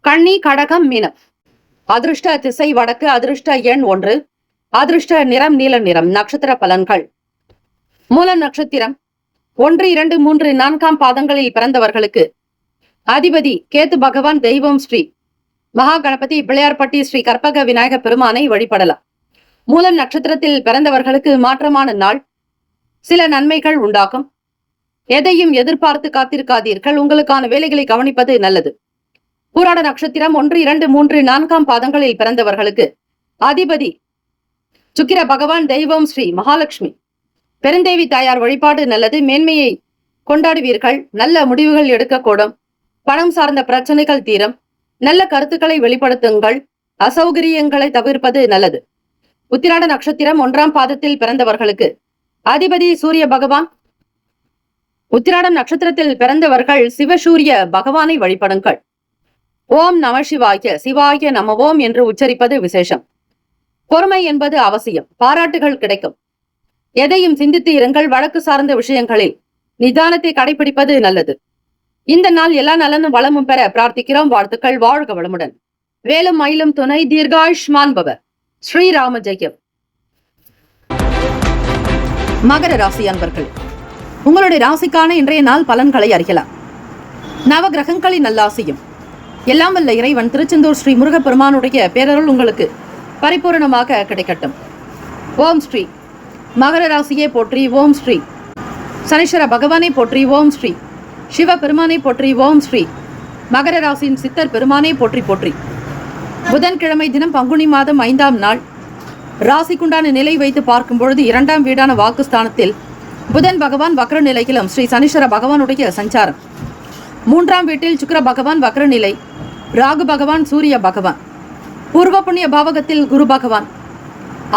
கன்னி, கடகம், மீனம். அதிர்ஷ்ட திசை வடக்கு. அதிர்ஷ்ட எண் 1. அதிர்ஷ்ட நிறம் நீல நிறம். நட்சத்திர பலன்கள்: மூல நட்சத்திரம் 1, 2, 3, 4 பாதங்களில் பிறந்தவர்களுக்கு அதிபதி கேது பகவான், தெய்வம் ஸ்ரீ மகா கணபதி, பிள்ளையார்பட்டி ஸ்ரீ கற்பக விநாயக பெருமானை வழிபடலாம். மூலம் நட்சத்திரத்தில் பிறந்தவர்களுக்கு மாற்றமான நாள். சில நன்மைகள் உண்டாகும். எதையும் எதிர்பார்த்து காத்திருக்காதீர்கள். உங்களுக்கான வேலைகளை கவனிப்பது நல்லது. பூராட நட்சத்திரம் 1, 2, 3, 4 பாதங்களில் பிறந்தவர்களுக்கு அதிபதி சுக்கிர பகவான், தெய்வம் ஸ்ரீ மகாலட்சுமி, பெருந்தேவி தாயார் வழிபாடு நல்லது. மேன்மையை கொண்டாடுவீர்கள். நல்ல முடிவுகள் எடுக்கக்கூடும். பணம் சார்ந்த பிரச்சனைகள் தீரும். நல்ல கருத்துக்களை வெளிப்படுத்துங்கள். அசௌகரியங்களை தவிர்ப்பது நல்லது. உத்திராட நட்சத்திரம் 1ஆம் பாதத்தில் பிறந்தவர்களுக்கு அதிபதி சூரிய பகவான். உத்திராடம் நட்சத்திரத்தில் பிறந்தவர்கள் சிவசூரிய பகவானை வழிபடுங்கள். ஓம் நம சிவாய, சிவாய நம ஓம் என்று உச்சரிப்பது விசேஷம். பொறுமை என்பது அவசியம். பாராட்டுகள் கிடைக்கும். எதையும் சிந்தித்து இருங்கள். வழக்கு சார்ந்த விஷயங்களில் நிதானத்தை கடைபிடிப்பது நல்லது. இந்த நாள் எல்லா நலனும் வளமும் பெற பிரார்த்திக்கிறோம். வாழ்த்துக்கள். வாழ்க வளமுடன். வேலும் மயிலும் துணை. தீர்காயுஷ்மான் பவ. ஸ்ரீராம ஜெயம். மகர ராசி அன்பர்கள், உங்களுடைய ராசிக்கான இன்றைய நாள் பலன்களை அறியலாம். நவ கிரகங்களின் நல்லாசியும் எல்லாம் வல்ல இறைவன் திருச்செந்தூர் ஸ்ரீ முருகப்பெருமானுடைய பேரருள் உங்களுக்கு பரிபூரணமாக கிடைக்கட்டும். ஓம் ஸ்ரீ மகர ராசியை போற்றி. ஓம் ஸ்ரீ சனீஸ்வர பகவானை போற்றி. ஓம் ஸ்ரீ சிவ பெருமானை போற்றி. ஓம் ஸ்ரீ மகர ராசியின் சித்தர் பெருமானை போற்றி போற்றி. புதன்கிழமை தினம் பங்குனி மாதம் 5ஆம் நாள் ராசிக்குண்டான நிலை வைத்து பார்க்கும் பொழுது 2ஆம் வீடான வாக்குஸ்தானத்தில் புதன் பகவான் வக்ர நிலையிலும் ஸ்ரீ சனீஸ்வர பகவானுடைய சஞ்சாரம். 3ஆம் வீட்டில் சுக்கிர பகவான் வக்ர நிலை. ராகு பகவான் சூரிய பகவான். பூர்வ புண்ணிய பாவகத்தில் குரு பகவான்.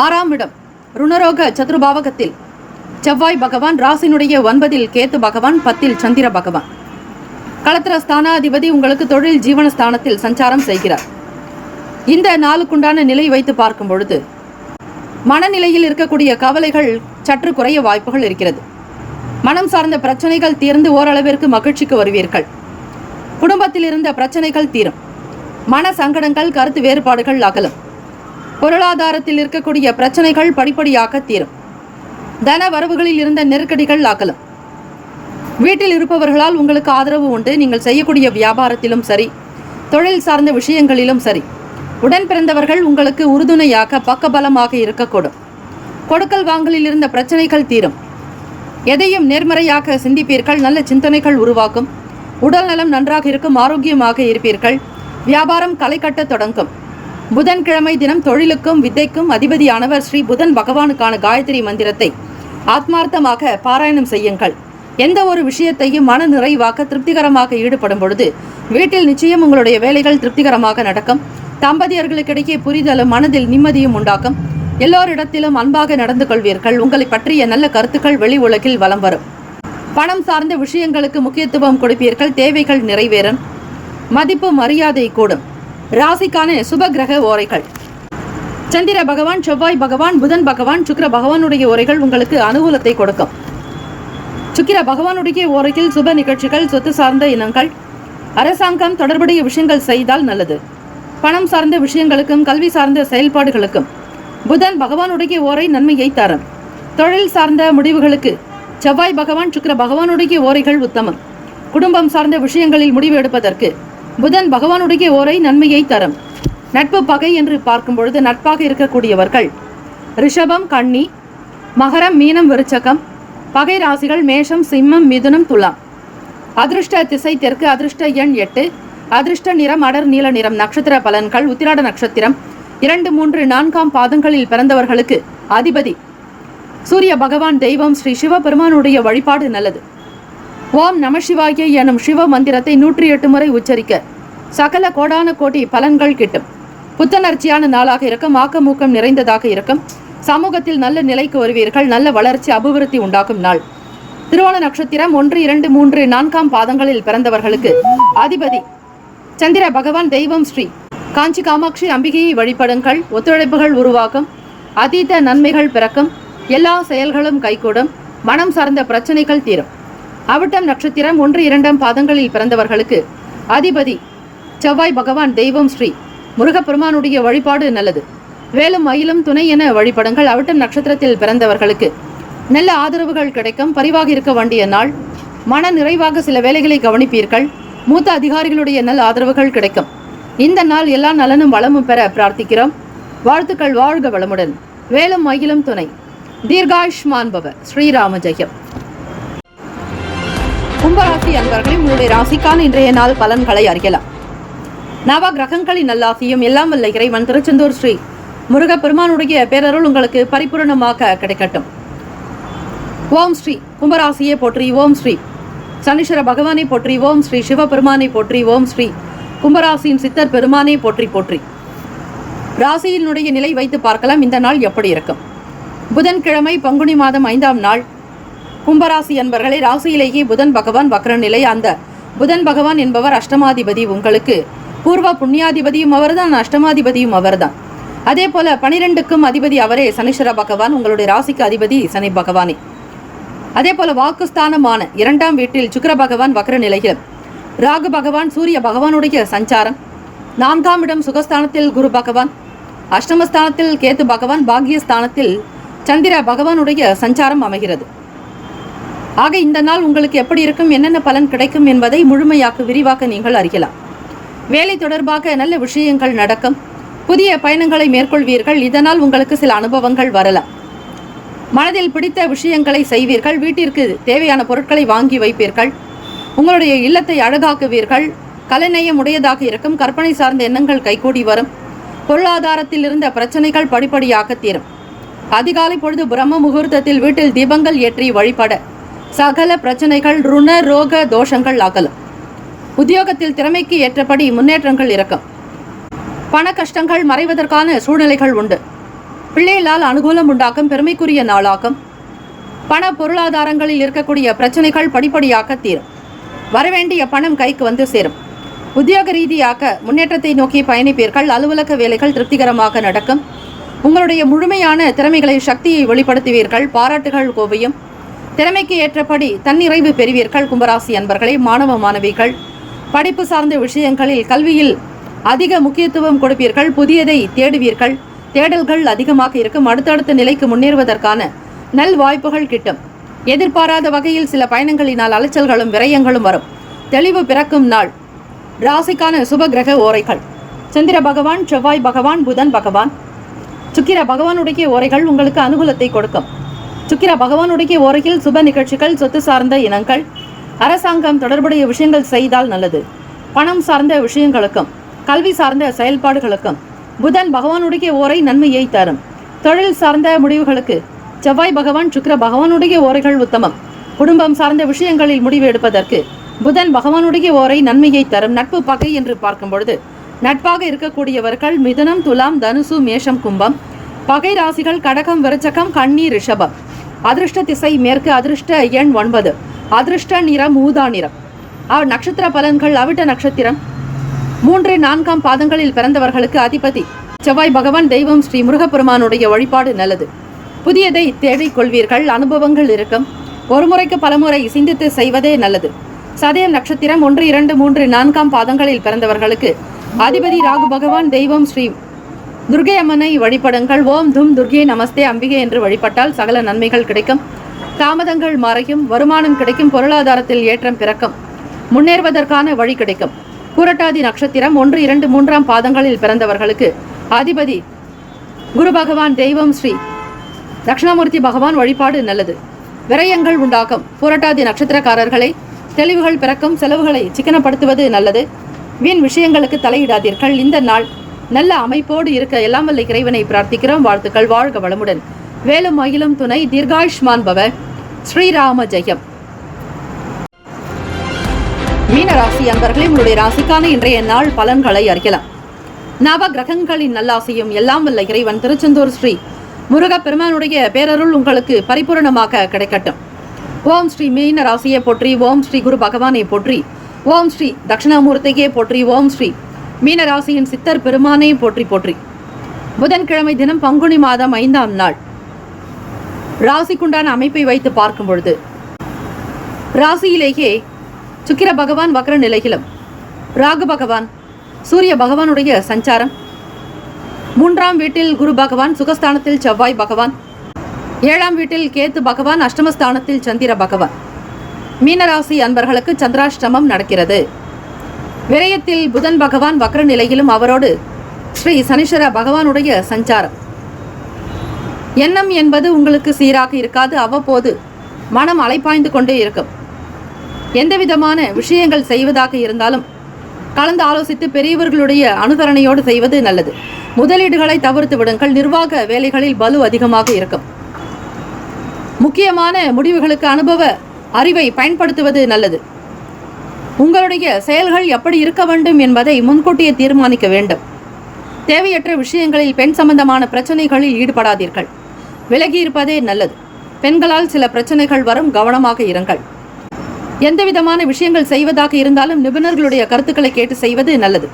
6ஆம் இடம் ருணரோக சத்ருபாவகத்தில் செவ்வாய் பகவான். ராசினுடைய 9இல் கேத்து பகவான். 10இல் சந்திர பகவான். களத்திர ஸ்தானாதிபதி உங்களுக்கு தொழில் ஜீவனஸ்தானத்தில் சஞ்சாரம் செய்கிறார். இந்த நாளுக்குண்டான நிலை வைத்து பார்க்கும் பொழுது மனநிலையில் இருக்கக்கூடிய கவலைகள் சற்று குறைய வாய்ப்புகள் இருக்கிறது. மனம் சார்ந்த பிரச்சனைகள் தீர்ந்து ஓரளவிற்கு மகிழ்ச்சிக்கு வருவீர்கள். குடும்பத்தில் இருந்த பிரச்சனைகள் தீரும். மன சங்கடங்கள், கருத்து வேறுபாடுகள் அகலும். பொருளாதாரத்தில் இருக்கக்கூடிய பிரச்சனைகள் படிப்படியாக தீரும். தன வரவுகளில் இருந்த நெருக்கடிகள் அகலும். வீட்டில் இருப்பவர்களால் உங்களுக்கு ஆதரவு உண்டு. நீங்கள் செய்யக்கூடிய வியாபாரத்திலும் சரி, தொழில் சார்ந்த விஷயங்களிலும் சரி, உடன் பிறந்தவர்கள் உங்களுக்கு உறுதுணையாக பக்கபலமாக இருக்கக்கூடும். கொடுக்கல் வாங்கலில் இருந்த பிரச்சனைகள் தீரும். எதையும் நேர்மறையாக சிந்திப்பீர்கள். நல்ல சிந்தனைகள் உருவாக்கும். உடல் நலம் நன்றாக இருக்கும். ஆரோக்கியமாக இருப்பீர்கள். வியாபாரம் களை கட்ட தொடங்கும். புதன்கிழமை தினம் தொழிலுக்கும் வித்தைக்கும் அதிபதியானவர் ஸ்ரீ புதன் பகவானுக்கான காயத்ரி மந்திரத்தை ஆத்மார்த்தமாக பாராயணம் செய்யுங்கள். எந்த ஒரு விஷயத்தையும் மன நிறைவாக திருப்திகரமாக ஈடுபடும் பொழுது வீட்டில் நிச்சயம் உங்களுடைய வேலைகள் திருப்திகரமாக நடக்கும். தம்பதியர்களுக்கிடையே புரிதலும் மனதில் நிம்மதியும் உண்டாக்கும். எல்லோரிடத்திலும் அன்பாக நடந்து கொள்வீர்கள். உங்களை பற்றிய நல்ல கருத்துக்கள் வெளி உலகில் வலம் வரும். பணம் சார்ந்த விஷயங்களுக்கு முக்கியத்துவம் கொடுப்பீர்கள். தேவைகள் நிறைவேறும். மதிப்பு மரியாதை கூடும். ராசிக்கான சுப கிரக ஓரைகள். சந்திர பகவான், செவ்வாய் பகவான், புதன் பகவான், சுக்கிர பகவானுடைய ஓரைகள் உங்களுக்கு அனுகூலத்தை கொடுக்கும். சுக்கிர பகவானுடைய ஓரையில் சுப நிகழ்ச்சிகள், சொத்து சார்ந்த இனங்கள், அரசாங்கம் தொடர்புடைய விஷயங்கள் செய்தால் நல்லது. பணம் சார்ந்த விஷயங்களுக்கும் கல்வி சார்ந்த செயல்பாடுகளுக்கும் புதன் பகவானுடைய ஓரை நன்மையை தரும். தொழில் சார்ந்த முடிவுகளுக்கு செவ்வாய் பகவான், சுக்கிர பகவானுடைய ஓரைகள் உத்தமம். குடும்பம் சார்ந்த விஷயங்களில் முடிவு எடுப்பதற்கு புதன் பகவானுடைய ஓரை நன்மையை தரும். நட்பு பகை என்று பார்க்கும் பொழுது நட்பாக இருக்கக்கூடியவர்கள் ரிஷபம், கன்னி, மகரம், மீனம், விருச்சகம். பகை ராசிகள் மேஷம், சிம்மம், மிதுனம், துலாம். அதிர்ஷ்ட திசை தெற்கு. அதிர்ஷ்ட எண் 8. அதிர்ஷ்ட நிறம் அடர் நீல நிறம். நட்சத்திர பலன்கள். உத்திராட நட்சத்திரம் 2, 3, 4ஆம் பாதங்களில் பிறந்தவர்களுக்கு அதிபதி சூரிய பகவான். தெய்வம் ஸ்ரீ சிவபெருமானுடைய வழிபாடு நல்லது. ஓம் நம சிவாய எனும் சிவ மந்திரத்தை 108 முறை உச்சரிக்க சகல கோடான கோடி பலன்கள் கிட்டும். புத்துணர்ச்சியான நாளாக இருக்கும். ஆக்கமூக்கம் நிறைந்ததாக இருக்கும். சமூகத்தில் நல்ல நிலைக்கு வருவீர்கள். நல்ல வளர்ச்சி, அபிவிருத்தி உண்டாக்கும் நாள். திருவோண நட்சத்திரம் 1, 2, 3, 4ஆம் பாதங்களில் பிறந்தவர்களுக்கு அதிபதி சந்திர பகவான். தெய்வம் ஸ்ரீ காஞ்சி காமாட்சி அம்பிகையை வழிபடுங்கள். ஒத்துழைப்புகள் உருவாகும். அதீத நன்மைகள் பிறக்கும். எல்லா செயல்களும் கைகூடும். மனம் சார்ந்த பிரச்சனைகள் தீரும். அவிட்டம் நட்சத்திரம் 1, 2ஆம் பாதங்களில் பிறந்தவர்களுக்கு அதிபதி செவ்வாய் பகவான். தெய்வம் ஸ்ரீ முருகப்பெருமானுடைய வழிபாடு நல்லது. வேலும் மயிலும் துணை என வழிபடுங்கள். அவிட்டம் நட்சத்திரத்தில் பிறந்தவர்களுக்கு நல்ல ஆதரவுகள் கிடைக்கும். பரிவாக இருக்க வேண்டிய நாள். மன நிறைவாக சில வேலைகளை கவனிப்பீர்கள். மூத்த அதிகாரிகளுடைய நல்ல ஆதரவுகள் கிடைக்கும். இந்த நாள் எல்லா நலனும் வளமும் பெற பிரார்த்திக்கிறோம். வாழ்த்துக்கள். வாழ்க வளமுடன். வேலும் மயிலும் துணை. தீர்காயுஷ்மான் பவ. ஸ்ரீராம ஜெயம். கும்பராசி அன்பர்களே, உங்களுடைய ராசிக்கான இன்றைய நாள் பலன்களை அறியலாம். நவ கிரகங்களின் நல்லாசியும் எல்லாம் வல்ல இறைவன் திருச்செந்தூர் ஸ்ரீ முருகப்பெருமானுடைய பேரருள் உங்களுக்கு பரிபூரணமாக கிடைக்கட்டும். ஓம் ஸ்ரீ கும்பராசியை போற்றி. ஓம் ஸ்ரீ சனீஸ்வர பகவானை போற்றி. ஓம் ஸ்ரீ சிவபெருமானை போற்றி. ஓம் ஸ்ரீ கும்பராசியின் சித்தர் பெருமானை போற்றி போற்றி. ராசியினுடைய நிலை வைத்து பார்க்கலாம் இந்த நாள் எப்படி இருக்கும். புதன்கிழமை பங்குனி மாதம் 5ஆம் நாள். கும்பராசி என்பர்களை ராசியிலேயே புதன் பகவான் வக்ர நிலை. அந்த புதன் பகவான் என்பவர் அஷ்டமாதிபதி. உங்களுக்கு பூர்வ புண்ணியாதிபதியும் அவர்தான், அஷ்டமாதிபதியும் அவர்தான். அதே போல 12க்கும் அதிபதி அவரே சனீஸ்வர பகவான். உங்களுடைய ராசிக்கு அதிபதி சனி பகவானே. அதே போல வாக்குஸ்தானமான 2ஆம் வீட்டில் சுக்கிர பகவான் வக்ர நிலையிலும், ராகு பகவான் சூரிய பகவானுடைய சஞ்சாரம், 4ஆம் இடம் சுகஸ்தானத்தில் குரு பகவான், அஷ்டமஸ்தானத்தில் கேத்து பகவான், பாக்யஸ்தானத்தில் சந்திர பகவானுடைய சஞ்சாரம் அமைகிறது. ஆக இந்த நாள் உங்களுக்கு எப்படி இருக்கும், என்னென்ன பலன் கிடைக்கும் என்பதை முழுமையாக விரிவாக நீங்கள் அறியலாம். வேலை தொடர்பாக நல்ல விஷயங்கள் நடக்கும். புதிய பயணங்களை மேற்கொள்வீர்கள். இதனால் உங்களுக்கு சில அனுபவங்கள் வரலாம். மனதில் பிடித்த விஷயங்களை செய்வீர்கள். வீட்டிற்கு தேவையான பொருட்களை வாங்கி வைப்பீர்கள். உங்களுடைய இல்லத்தை அழகாக்குவீர்கள். கலைநயம் உடையதாக இருக்கும். கற்பனை சார்ந்த எண்ணங்கள் கைகூடி வரும். பொருளாதாரத்தில் இருந்த பிரச்சனைகள் படிப்படியாக தீரும். அதிகாலை பொழுது பிரம்ம முகூர்த்தத்தில் வீட்டில் தீபங்கள் ஏற்றி வழிபட சகல பிரச்சனைகள், ருண ரோக தோஷங்கள் அகலும். உத்தியோகத்தில் திறமைக்கு ஏற்றபடி முன்னேற்றங்கள் இருக்கும். பண கஷ்டங்கள் மறைவதற்கான சூழ்நிலைகள் உண்டு. பிள்ளைகளால் அனுகூலம் உண்டாக்கும். பெருமைக்குரிய நாளாகும். பண பொருளாதாரங்களில் இருக்கக்கூடிய பிரச்சனைகள் படிப்படியாக தீரும். வரவேண்டிய பணம் கைக்கு வந்து சேரும். உத்தியோக ரீதியாக முன்னேற்றத்தை நோக்கி பயணிப்பீர்கள். அலுவலக வேலைகள் திருப்திகரமாக நடக்கும். உங்களுடைய முழுமையான திறமைகளை, சக்தியை வெளிப்படுத்துவீர்கள். பாராட்டுகள் குவியும். திறமைக்கு ஏற்றபடி தன்னிறைவு பெறுவீர்கள். கும்பராசி அன்பர்களே, மாணவ மாணவிகள் படிப்பு சார்ந்த விஷயங்களில் கல்வியில் அதிக முக்கியத்துவம் கொடுப்பீர்கள். புதியதை தேடுவீர்கள். தேடல்கள் அதிகமாக இருக்கும். அடுத்தடுத்த நிலைக்கு முன்னேறுவதற்கான நல் வாய்ப்புகள் கிட்டும். எதிர்பாராத வகையில் சில பயணங்களினால் அலைச்சல்களும் விரயங்களும் வரும். தெளிவு பிறக்கும் நாள். ராசிக்கான சுப கிரக ஓரைகள்: சந்திர பகவான், செவ்வாய் பகவான், புதன் பகவான். சுக்கிர பகவானுடைய ஓரைகள் உங்களுக்கு அனுகூலத்தை கொடுக்கும். சுக்கிர பகவானுடைய ஓரையில் சுப நிகழ்ச்சிகள், சொத்து சார்ந்த இனங்கள், அரசாங்கம் தொடர்புடைய விஷயங்கள் செய்தால் நல்லது. பணம் சார்ந்த விஷயங்களுக்கும் கல்வி சார்ந்த செயல்பாடுகளுக்கும் புதன் பகவானுடைய ஓரை நன்மையை தரும். தொழில் சார்ந்த முடிவுகளுக்கு செவ்வாய் பகவான், சுக்கிர பகவானுடைய ஓரைகள் உத்தமம். குடும்பம் சார்ந்த விஷயங்களில் முடிவு எடுப்பதற்கு புதன் பகவானுடைய ஓரை நன்மையை தரும். நட்பு பகை என்று பார்க்கும் பொழுது நட்பாக இருக்கக்கூடியவர்கள் மிதுனம், துலாம், தனுசு, மேஷம், கும்பம். பகை ராசிகள் கடகம், விருச்சகம், கன்னி, ரிஷபம். அதிர்ஷ்ட திசை மேற்கு. அதிர்ஷ்ட எண் 9. அதிர்ஷ்ட நிறம் ஊதா நிறம். நட்சத்திர பலன்கள்: அவிட்ட நட்சத்திரம் 3, 4ஆம் பாதங்களில் பிறந்தவர்களுக்கு அதிபதி செவ்வாய் பகவான். தெய்வம் ஸ்ரீ முருகப்பெருமானுடைய வழிபாடு நல்லது. புதியதை தேடிக் கொள்வீர்கள். அனுபவங்கள் இருக்கும். ஒரு முறைக்கு பலமுறை சிந்தித்து செய்வதே நல்லது. சதயம் நட்சத்திரம் 1, 2, 3, 4ஆம் பாதங்களில் பிறந்தவர்களுக்கு அதிபதி ராகு பகவான். தெய்வம் ஸ்ரீ துர்கை அம்மனை வழிபடுங்கள். ஓம் தும் துர்கே நமஸ்தே அம்பிகை என்று வழிபட்டால் சகல நன்மைகள் கிடைக்கும். தாமதங்கள் மறையும். வருமானம் கிடைக்கும். பொருளாதாரத்தில் ஏற்றம் பிறக்கும். முன்னேறுவதற்கான வழி கிடைக்கும். பூரட்டாதி நட்சத்திரம் 1, 2, 3ஆம் பாதங்களில் பிறந்தவர்களுக்கு அதிபதி குரு பகவான். தெய்வம் ஸ்ரீ தட்சிணாமூர்த்தி பகவான் வழிபாடு நல்லது. விரயங்கள் உண்டாகும். பூரட்டாதி நட்சத்திரக்காரர்களை தெளிவுகள் பிறக்கும். செலவுகளை சிக்கனப்படுத்துவது நல்லது. வீண் விஷயங்களுக்கு தலையிடாதீர்கள். இந்த நாள் நல்ல அமைப்போடு இருக்க எல்லாம் வல்ல இறைவனை பிரார்த்திக்கிறோம். வாழ்த்துக்கள். வாழ்க வளமுடன். வேலும் மயிலும் துணை. தீர்காயுஷ்மான் பவ. ஸ்ரீராம ஜெயம். மீனராசி அன்பர்களே, உங்களுடைய ராசிக்கான இன்றைய நாள் பலன்களை அறியலாம். நவ கிரகங்களின் நல்லாசையும் எல்லாம் வல்ல இறைவன் திருச்செந்தூர் ஸ்ரீ முருகப்பெருமானுடைய பேரருள் உங்களுக்கு பரிபூரணமாக கிடைக்கட்டும். ஓம் ஸ்ரீ மீன ராசியை போற்றி. ஓம் ஸ்ரீ குரு பகவானை போற்றி. ஓம் ஸ்ரீ தட்சிணாமூர்த்தியை போற்றி. ஓம் ஸ்ரீ மீனராசியின் சித்தர் பெருமானை போற்றி போற்றி. புதன்கிழமை தினம் பங்குனி மாதம் 5ஆம் நாள். ராசிக்குண்டான அமைப்பை வைத்து பார்க்கும் பொழுது ராசியிலேயே சுக்கிர பகவான் வக்ர நிலையிலும், ராகு பகவான் சூரிய பகவானுடைய சஞ்சாரம், 3ஆம் வீட்டில் குரு பகவான், சுகஸ்தானத்தில் செவ்வாய் பகவான், 7ஆம் வீட்டில் கேத்து பகவான், அஷ்டமஸ்தானத்தில் சந்திர பகவான். மீனராசி அன்பர்களுக்கு சந்திராஷ்டமம் நடக்கிறது. விரயத்தில் புதன் பகவான் வக்ர நிலையிலும் அவரோடு ஸ்ரீ சனீஸ்வர பகவானுடைய சஞ்சாரம். எண்ணம் என்பது உங்களுக்கு சீராக இருக்காது. அவ்வப்போது மனம் அலைப்பாய்ந்து கொண்டே இருக்கும். எந்தவிதமான விஷயங்கள் செய்வதாக இருந்தாலும் கலந்து ஆலோசித்து பெரியவர்களுடைய அனுசரணையோடு செய்வது நல்லது. முதலீடுகளை தவிர்த்து விடுங்கள். நிர்வாக வேலைகளில் பலு அதிகமாக இருக்கும். முக்கியமான முடிவுகளுக்கு அனுபவ அறிவை பயன்படுத்துவது நல்லது. உங்களுடைய செயல்கள் எப்படி இருக்க வேண்டும் என்பதை முன்கூட்டியே தீர்மானிக்க வேண்டும். தேவையற்ற விஷயங்களில் பெண் சம்பந்தமான பிரச்சனைகளில் ஈடுபடாதீர்கள். விலகி இருப்பதே நல்லது. பெண்களால் சில பிரச்சனைகள் வரும், கவனமாக இருங்கள். எந்தவிதமான விஷயங்கள் செய்வதாக இருந்தாலும் நிபுணர்களுடைய கருத்துக்களை கேட்டு செய்வது நல்லது.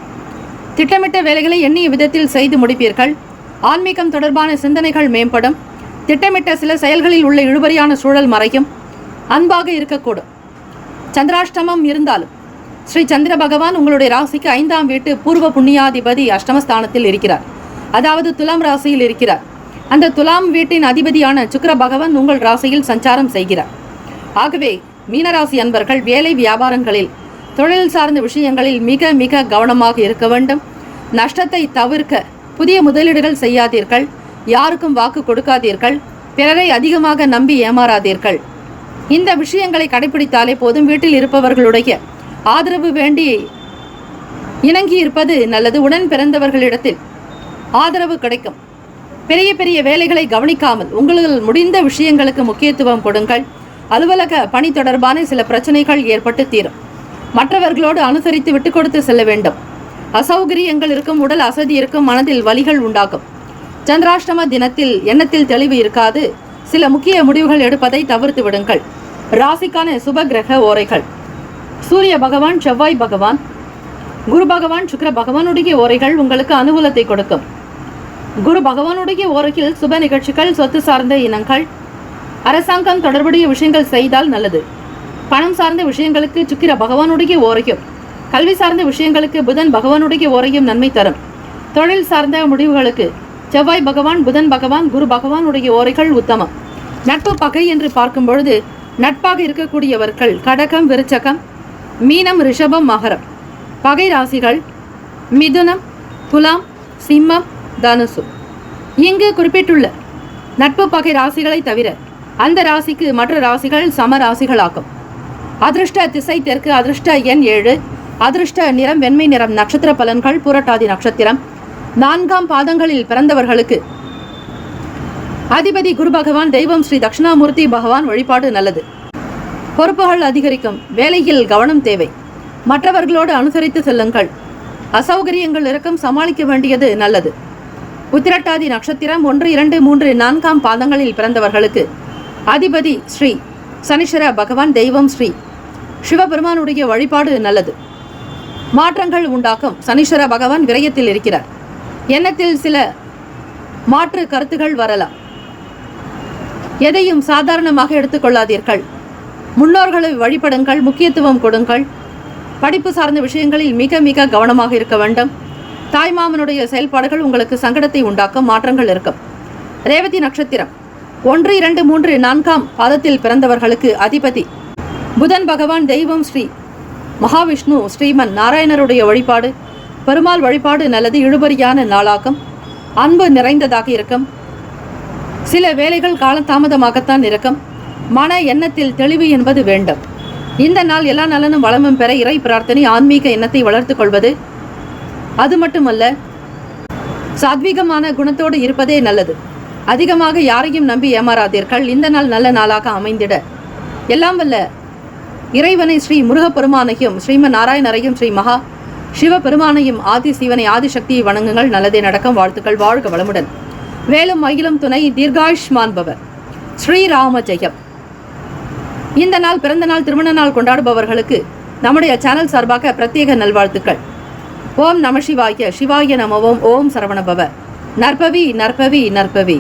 திட்டமிட்ட வேலைகளை எண்ணிய விதத்தில் செய்து முடிப்பீர்கள். ஆன்மீகம் தொடர்பான சிந்தனைகள் மேம்படும். திட்டமிட்ட சில செயல்களில் உள்ள இழுபறியான சூழல் மறையும். அன்பாக இருக்கக்கூடும். சந்திராஷ்டமம் இருந்தாலும் ஸ்ரீ சந்திர பகவான் உங்களுடைய ராசிக்கு 5ஆம் வீட்டு பூர்வ புண்ணியாதிபதி அஷ்டமஸ்தானத்தில் இருக்கிறார். அதாவது துலாம் ராசியில் இருக்கிறார். அந்த துலாம் வீட்டின் அதிபதியான சுக்கிர பகவான் உங்கள் ராசியில் சஞ்சாரம் செய்கிறார். ஆகவே மீனராசி அன்பர்கள் வேலை வியாபாரங்களில், தொழில் சார்ந்த விஷயங்களில் மிக மிக கவனமாக இருக்க வேண்டும். நஷ்டத்தை தவிர்க்க புதிய முதலீடுகள் செய்யாதீர்கள். யாருக்கும் வாக்கு கொடுக்காதீர்கள். பிறரை அதிகமாக நம்பி ஏமாறாதீர்கள். இந்த விஷயங்களை கடைபிடித்தாலே போதும். வீட்டில் இருப்பவர்களுடைய ஆதரவு வேண்டி இணங்கி இருப்பது நல்லது. உடன் பிறந்தவர்களிடத்தில் ஆதரவு கிடைக்கும். பெரிய பெரிய வேலைகளை கவனிக்காமல் உங்களால் முடிந்த விஷயங்களுக்கு முக்கியத்துவம் கொடுங்கள். அலுவலக பணி தொடர்பான சில பிரச்சனைகள் ஏற்பட்டு தீரும். மற்றவர்களோடு அனுசரித்து விட்டு கொடுத்து செல்ல வேண்டும். அசௌகரியங்கள் இருக்கும், உடல் அசதி இருக்கும், மனதில் வலிகள் உண்டாகும். சந்திராஷ்டம தினத்தில் எண்ணத்தில் தெளிவு இருக்காது. சில முக்கிய முடிவுகள் எடுப்பதை தவிர்த்து விடுங்கள். ராசிக்கான சுப கிரக ஓரைகள்: சூரிய பகவான், செவ்வாய் பகவான், குரு பகவான், சுக்கிர பகவானுடைய ஓரைகள் உங்களுக்கு அனுகூலத்தை கொடுக்கும். குரு பகவானுடைய ஓரையில் சுப நிகழ்ச்சிகள், சொத்து சார்ந்த இனங்கள், அரசாங்கம் தொடர்புடைய விஷயங்கள் செய்தால் நல்லது. பணம் சார்ந்த விஷயங்களுக்கு சுக்கிர பகவானுடைய ஓரையும், கல்வி சார்ந்த விஷயங்களுக்கு புதன் பகவானுடைய ஓரையும் நன்மை தரும். தொழில் சார்ந்த முடிவுகளுக்கு செவ்வாய் பகவான், புதன் பகவான், குரு பகவானுடைய ஓரைகள் உத்தமம். நட்பு பகை என்று பார்க்கும் பொழுது நட்பாக இருக்கக்கூடியவர்கள் கடகம், விருச்சகம், மீனம், ரிஷபம், மகரம். பகை ராசிகள் மிதுனம், துலாம், சிம்மம், தனுசு. இங்கு குறிப்பிட்டுள்ள நட்பு பகை ராசிகளை தவிர அந்த ராசிக்கு மற்ற ராசிகள் சம ராசிகளாகும். அதிர்ஷ்ட திசை தெற்கு, அதிர்ஷ்ட எண் 7, அதிர்ஷ்ட நிறம் வெண்மை நிறம். நட்சத்திர பலன்கள்: பூரட்டாதி நட்சத்திரம் 4ஆம் பாதங்களில் பிறந்தவர்களுக்கு அதிபதி குரு பகவான், தெய்வம் ஸ்ரீ தட்சிணாமூர்த்தி பகவான் வழிபாடு நல்லது. பொறுப்புகள் அதிகரிக்கும். வேலையில் கவனம் தேவை. மற்றவர்களோடு அனுசரித்து செல்லுங்கள். அசௌகரியங்கள் இருக்கும், சமாளிக்க வேண்டியது நல்லது. உத்திரட்டாதி நட்சத்திரம் 1, 2, 3, 4ஆம் பாதங்களில் பிறந்தவர்களுக்கு அதிபதி ஸ்ரீ சனீஸ்வர பகவான், தெய்வம் ஸ்ரீ சிவபெருமானுடைய வழிபாடு நல்லது. மாற்றங்கள் உண்டாக்கும். சனீஸ்வர பகவான் விரயத்தில் இருக்கிறார். எண்ணத்தில் சில மாற்று கருத்துகள் வரலாம். எதையும் சாதாரணமாக எடுத்துக்கொள்ளாதீர்கள். முன்னோர்களை வழிபடுங்கள், முக்கியத்துவம் கொடுங்கள். படிப்பு சார்ந்த விஷயங்களில் மிக மிக கவனமாக இருக்க வேண்டும். தாய்மாமனுடைய செயல்பாடுகள் உங்களுக்கு சங்கடத்தை உண்டாக்கும். மாற்றங்கள் இருக்கும். ரேவதி நட்சத்திரம் 1, 2, 3, 4ஆம் பாதத்தில் பிறந்தவர்களுக்கு அதிபதி புதன் பகவான், தெய்வம் ஸ்ரீ மகாவிஷ்ணு ஸ்ரீமன் நாராயணருடைய வழிபாடு, பெருமாள் வழிபாடு நல்லது. இழுபறியான நாளாகும். அன்பு நிறைந்ததாக இருக்கும். சில வேலைகள் காலதாமதமாகத்தான் இருக்கும். மன எண்ணத்தில் தெளிவு என்பது வேண்டும். இந்த நாள் எல்லா நலனும் வளமும் பெற இறை பிரார்த்தனை, ஆன்மீக எண்ணத்தை வளர்த்துக் கொள்வது, அது மட்டுமல்ல சாத்வீகமான குணத்தோடு இருப்பதே நல்லது. அதிகமாக யாரையும் நம்பி ஏமாறாதீர்கள். இந்த நாள் நல்ல நாளாக அமைந்திட எல்லாம் வல்ல இறைவனை ஸ்ரீ முருகப்பெருமானையும் ஸ்ரீமன் நாராயணரையும் ஸ்ரீ மகா சிவபெருமானையும் ஆதி சிவனை ஆதிசக்தியை வணங்குங்கள். நல்லதே நடக்கும். வாழ்த்துக்கள். வாழ்க வளமுடன். வேலும் மயிலும் துணை, தீர்காயுஷ்மான் பவர். ஸ்ரீராம ஜெயம். இந்த நாள் பிறந்த நாள், திருமண நாள் கொண்டாடுபவர்களுக்கு நம்முடைய சேனல் சார்பாக பிரத்யேக நல்வாழ்த்துக்கள். ஓம் நம சிவாய. சிவாய நம. ஓம் சரவண பவ. நற்பவி நற்பவி நற்பவி.